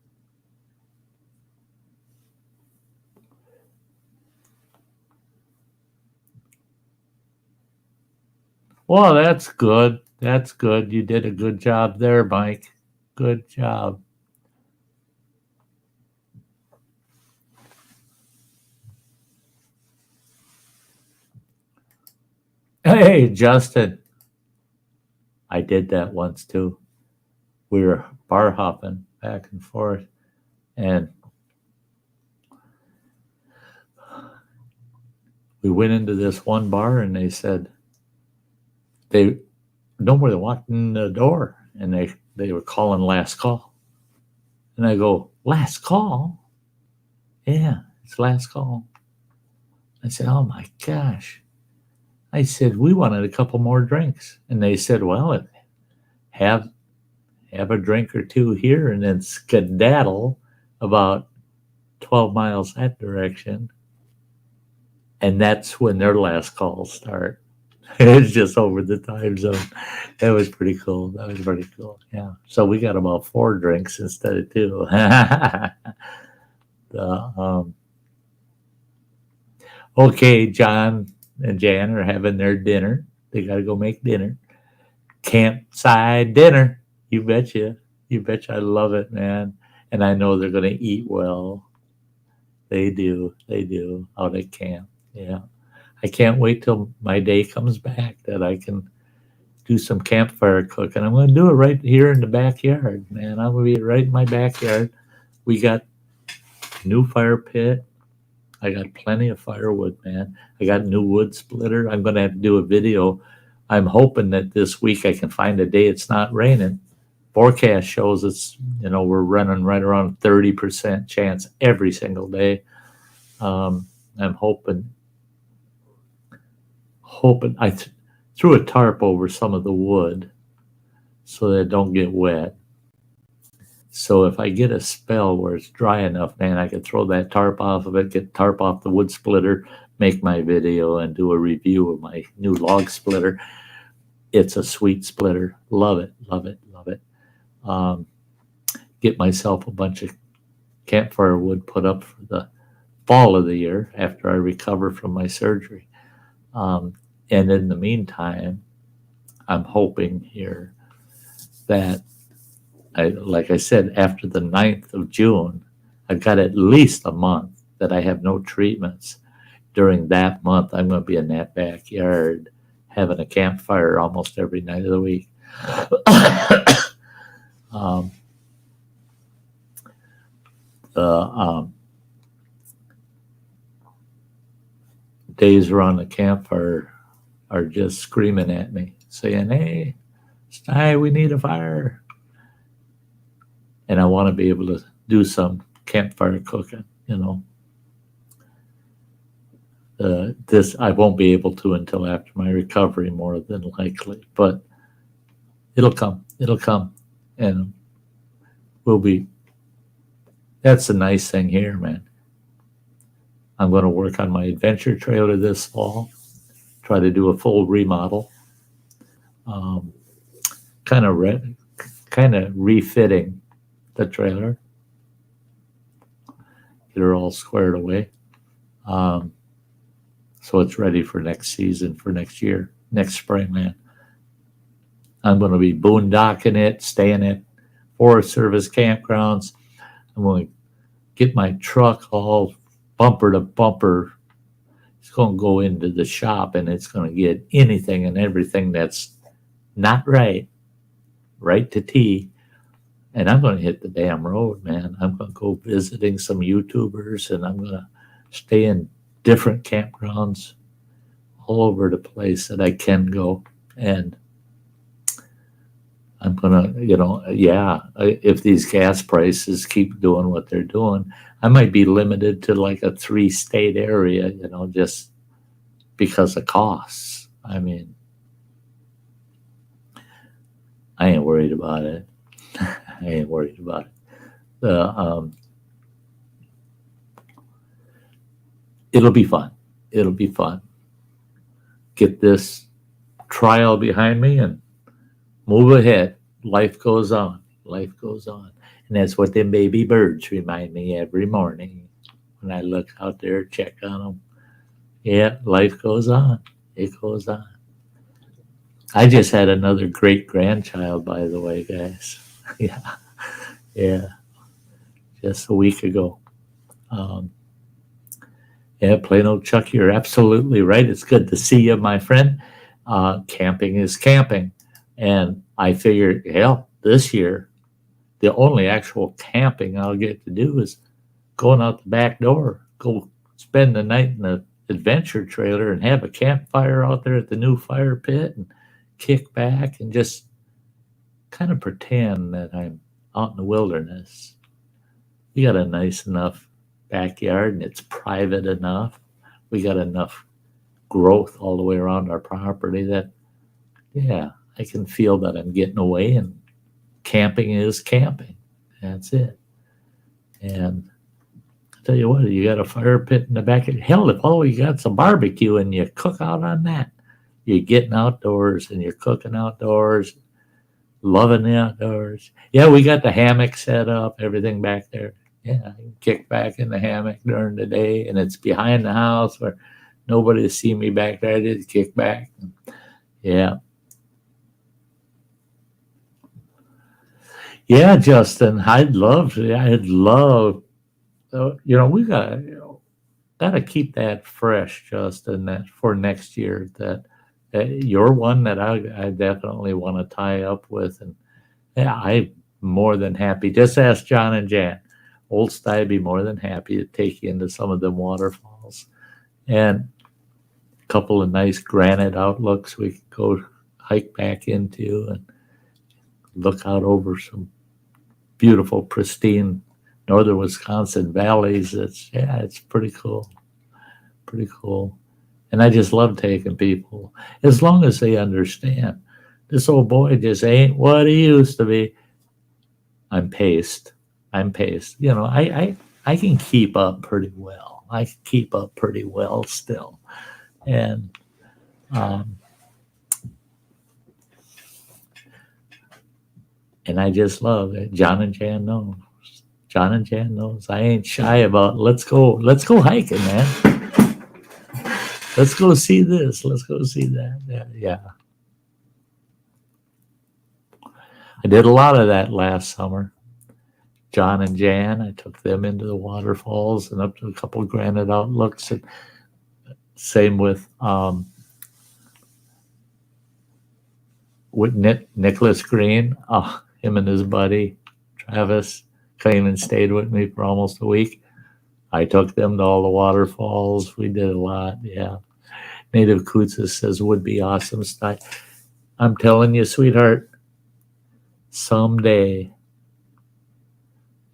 Well, that's good. That's good. You did a good job there, Mike. Good job. Hey, Justin. I did that once too. We were bar hopping back and forth, and we went into this one bar, and they said they nobody walked in the door, and they were calling last call, and I go, last call? Yeah, it's last call. I said, oh my gosh. I said, we wanted a couple more drinks, and they said, well, have have a drink or two here, and then skedaddle about 12 miles that direction. And that's when their last calls start. It's just over the time zone. That was pretty cool. That was pretty cool. Yeah. So we got about 4 drinks instead of 2. um, okay, John and Jan are having their dinner. They got to go make dinner. Campsite dinner. You betcha. You betcha. I love it, man. And I know they're going to eat well. They do. They do out at camp. Yeah. I can't wait till my day comes back that I can do some campfire cooking. I'm going to do it right here in the backyard, man. I'm going to be right in my backyard. We got new fire pit. I got plenty of firewood, man. I got new wood splitter. I'm going to have to do a video. I'm hoping that this week I can find a day it's not raining. Forecast shows we're running right around 30% chance every single day. I'm hoping I threw a tarp over some of the wood so that it don't get wet. So if I get a spell where it's dry enough, man, I can throw that tarp off of it, get tarp off the wood splitter, make my video, and do a review of my new log splitter. It's a sweet splitter. Love it, love it, love it. Get myself a bunch of campfire wood put up for the fall of the year after I recover from my surgery. And in the meantime, I'm hoping here that, like I said, after the 9th of June, I've got at least a month that I have no treatments. During that month, I'm going to be in that backyard having a campfire almost every night of the week. The days around the campfire are just screaming at me, saying, hey, Sty, we need a fire. And I want to be able to do some campfire cooking, This I won't be able to until after my recovery, more than likely, but it'll come, and that's the nice thing here, man. I'm going to work on my adventure trailer this fall, try to do a full remodel, kind of refitting the trailer, get her all squared away. So it's ready for next season, for next year, next spring, man. I'm going to be boondocking it, staying at Forest Service campgrounds. I'm going to get my truck all bumper to bumper. It's going to go into the shop, and it's going to get anything and everything that's not right to T. And I'm going to hit the damn road, man. I'm going to go visiting some YouTubers, and I'm going to stay in different campgrounds all over the place that I can go. And I'm going to, if these gas prices keep doing what they're doing, I might be limited to like a 3-state area, just because of costs. I mean, I ain't worried about it. It'll be fun. Get this trial behind me and move ahead. life goes on. Life goes on. And that's what them baby birds remind me every morning when I look out there, check on them. Yeah, life goes on. It goes on. I just had another great grandchild, by the way, guys. Yeah, yeah, just a week ago. Um, yeah, plain old Chuck, you're absolutely right. It's good to see you, my friend. Camping is camping. And I figured, hell, this year, the only actual camping I'll get to do is going out the back door, go spend the night in the adventure trailer and have a campfire out there at the new fire pit and kick back and just kind of pretend that I'm out in the wilderness. We got a nice enough backyard and it's private enough. We got enough growth all the way around our property that, yeah, I can feel that I'm getting away and camping is camping. That's it. And I tell you what, you got a fire pit in the back. Hell, if all you got's a barbecue and you cook out on that, you're getting outdoors and you're cooking outdoors, loving the outdoors. Yeah, we got the hammock set up, everything back there. Yeah, I can kick back in the hammock during the day, and it's behind the house where nobody will see me back there. I just kick back. Yeah. Yeah, Justin, I'd love, we gotta keep that fresh, Justin, that for next year. That you're one that I definitely want to tie up with, and yeah, I'm more than happy. Just ask John and Jan. Old Sty be more than happy to take you into some of them waterfalls, and a couple of nice granite outlooks we could go hike back into and look out over some beautiful, pristine northern Wisconsin valleys. It's pretty cool. Pretty cool. And I just love taking people as long as they understand this old boy just ain't what he used to be. I'm paced. I can keep up pretty well. I can keep up pretty well still. And I just love it. John and Jan knows. John and Jan knows I ain't shy about let's go hiking, man. Let's go see this. Let's go see that. Yeah. I did a lot of that last summer. John and Jan, I took them into the waterfalls and up to a couple of granite outlooks. And same with Nicholas Green. Him and his buddy Travis came and stayed with me for almost a week. I took them to all the waterfalls. We did a lot. Yeah. Native Kutsa says would be awesome, Sty. I'm telling you, sweetheart, someday.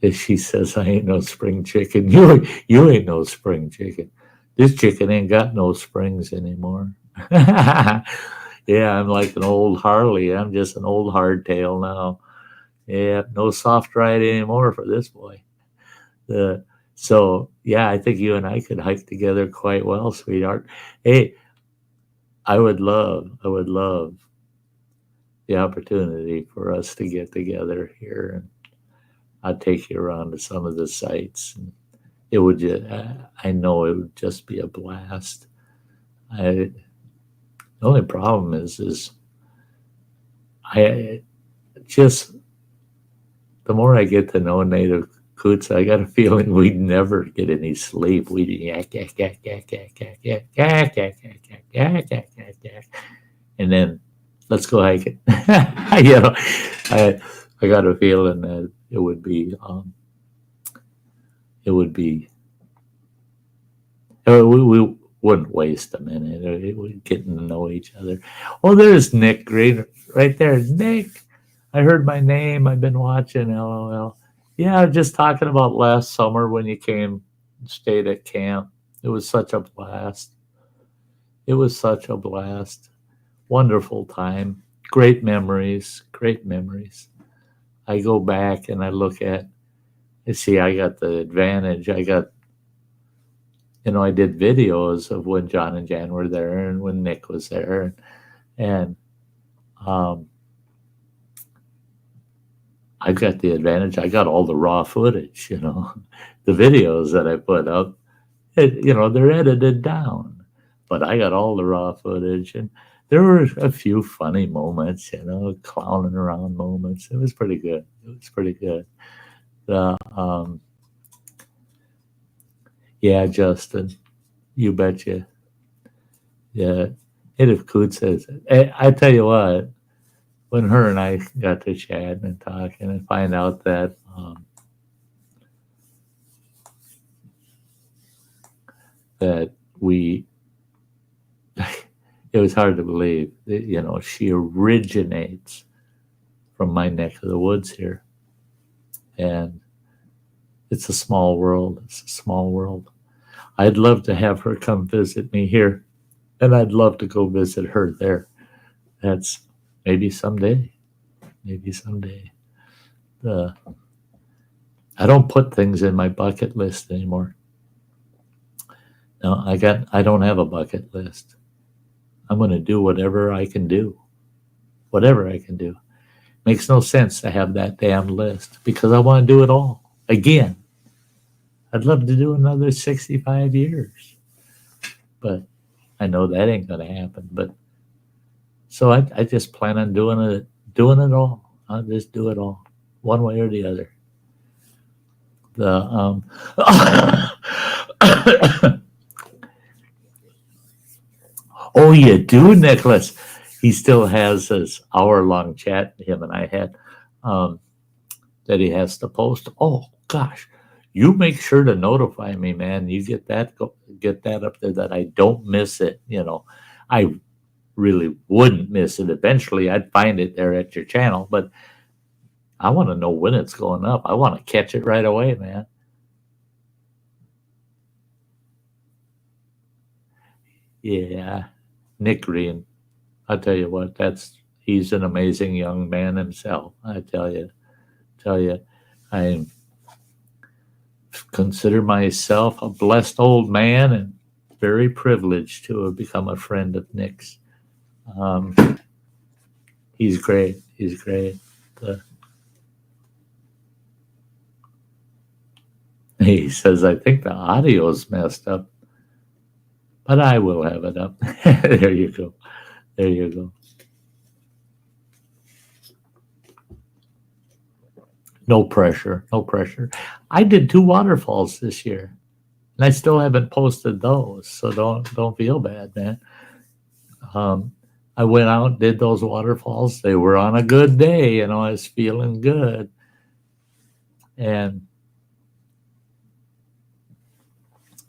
If she says I ain't no spring chicken, you ain't no spring chicken. This chicken ain't got no springs anymore. Yeah, I'm like an old Harley. I'm just an old hardtail now. Yeah, no soft ride anymore for this boy. So yeah, I think you and I could hike together quite well, sweetheart. Hey, I would love the opportunity for us to get together here, and I'd take you around to some of the sites. And it would I know it would just be a blast. The only problem is I just the more I get to know Native Coots, I got a feeling we'd never get any sleep. We'd yak yak yak yak yak yak yak yak yak yak yak yak yak yak yak, and then let's go hiking. I got a feeling that it would be we wouldn't waste a minute. We're getting to know each other. Oh, there's Nick Green right there. Nick, I heard my name. I've been watching. LOL. Yeah, just talking about last summer when you came, stayed at camp. It was such a blast. Wonderful time. Great memories. I go back and I look at, I got the advantage. I did videos of when John and Jan were there and when Nick was there. And I've got the advantage. I got all the raw footage, the videos that I put up, they're edited down, but I got all the raw footage, and there were a few funny moments, clowning around moments. It was pretty good. The Yeah, Justin, you betcha. Yeah, Native Coot says, I tell you what, when her and I got to chatting and talking and find out that that we, it was hard to believe that, she originates from my neck of the woods here. And it's a small world. I'd love to have her come visit me here, and I'd love to go visit her there. That's maybe someday. I don't put things in my bucket list anymore. No, I don't have a bucket list. I'm going to do whatever I can do. Makes no sense to have that damn list because I want to do it all again. I'd love to do another 65 years, but I know that ain't going to happen. But so I just plan on doing it all. I'll just do it all, one way or the other. Oh, you do, Nicholas. He still has his hour-long chat him and I had that he has to post. Oh gosh, you make sure to notify me, man. You get that up there that I don't miss it. I really wouldn't miss it. Eventually, I'd find it there at your channel, but I want to know when it's going up. I want to catch it right away, man. Yeah, Nick Green. I'll tell you what, he's an amazing young man himself. I tell you, I consider myself a blessed old man and very privileged to have become a friend of Nick's. He's great. He says, I think the audio's messed up, but I will have it up. There you go. No pressure. I did 2 waterfalls this year, and I still haven't posted those, so don't feel bad, man. I went out, did those waterfalls. They were on a good day, I was feeling good. And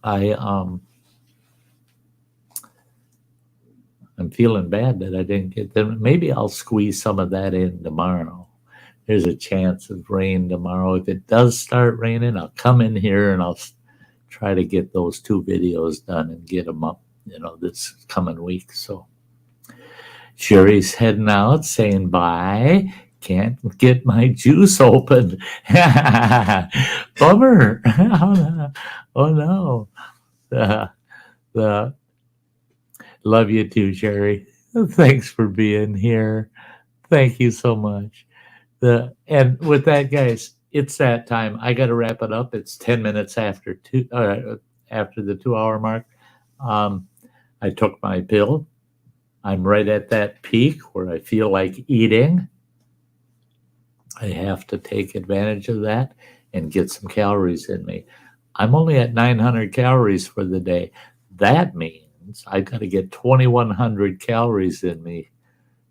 I'm feeling bad that I didn't get them. Maybe I'll squeeze some of that in tomorrow. There's a chance of rain tomorrow. If it does start raining, I'll come in here and I'll try to get those 2 videos done and get them up, this coming week. So Sherry's heading out saying bye. Can't get my juice open. Bummer. Oh no. Love you too, Sherry. Thanks for being here. Thank you so much. And with that, guys, it's that time. I got to wrap it up. It's 10 minutes after the 2-hour mark. I took my pill. I'm right at that peak where I feel like eating. I have to take advantage of that and get some calories in me. I'm only at 900 calories for the day. That means I got to get 2,100 calories in me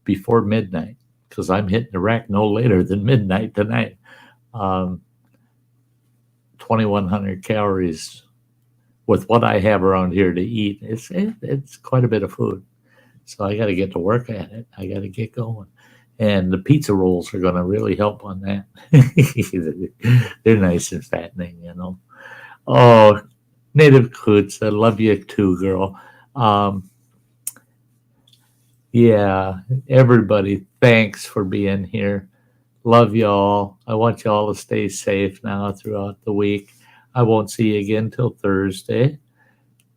before midnight because I'm hitting the rack no later than midnight tonight. 2,100 calories with what I have around here to eat. It's quite a bit of food. So I got to get to work at it. I got to get going. And the pizza rolls are going to really help on that. They're nice and fattening, Oh, Native Coots, I love you too, girl. Yeah, everybody, thanks for being here. Love y'all. I want y'all to stay safe now throughout the week. I won't see you again till Thursday.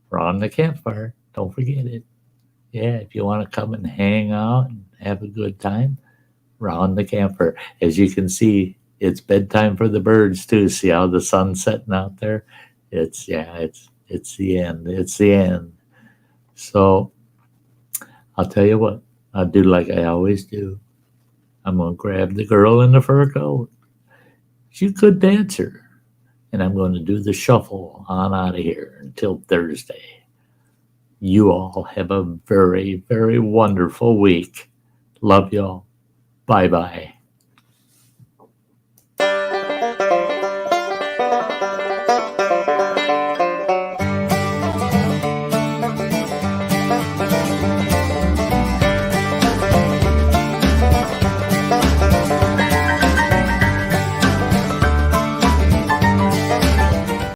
We're on the campfire. Don't forget it. Yeah, if you want to come and hang out and have a good time, we're on the campfire. As you can see, it's bedtime for the birds too. See how the sun's setting out there? It's the end. It's the end. So I'll tell you what, I'll do like I always do. I'm gonna grab the girl in the fur coat. She's a good dancer. And I'm going to do the shuffle on out of here until Thursday. You all have a very, very wonderful week. Love y'all. Bye bye.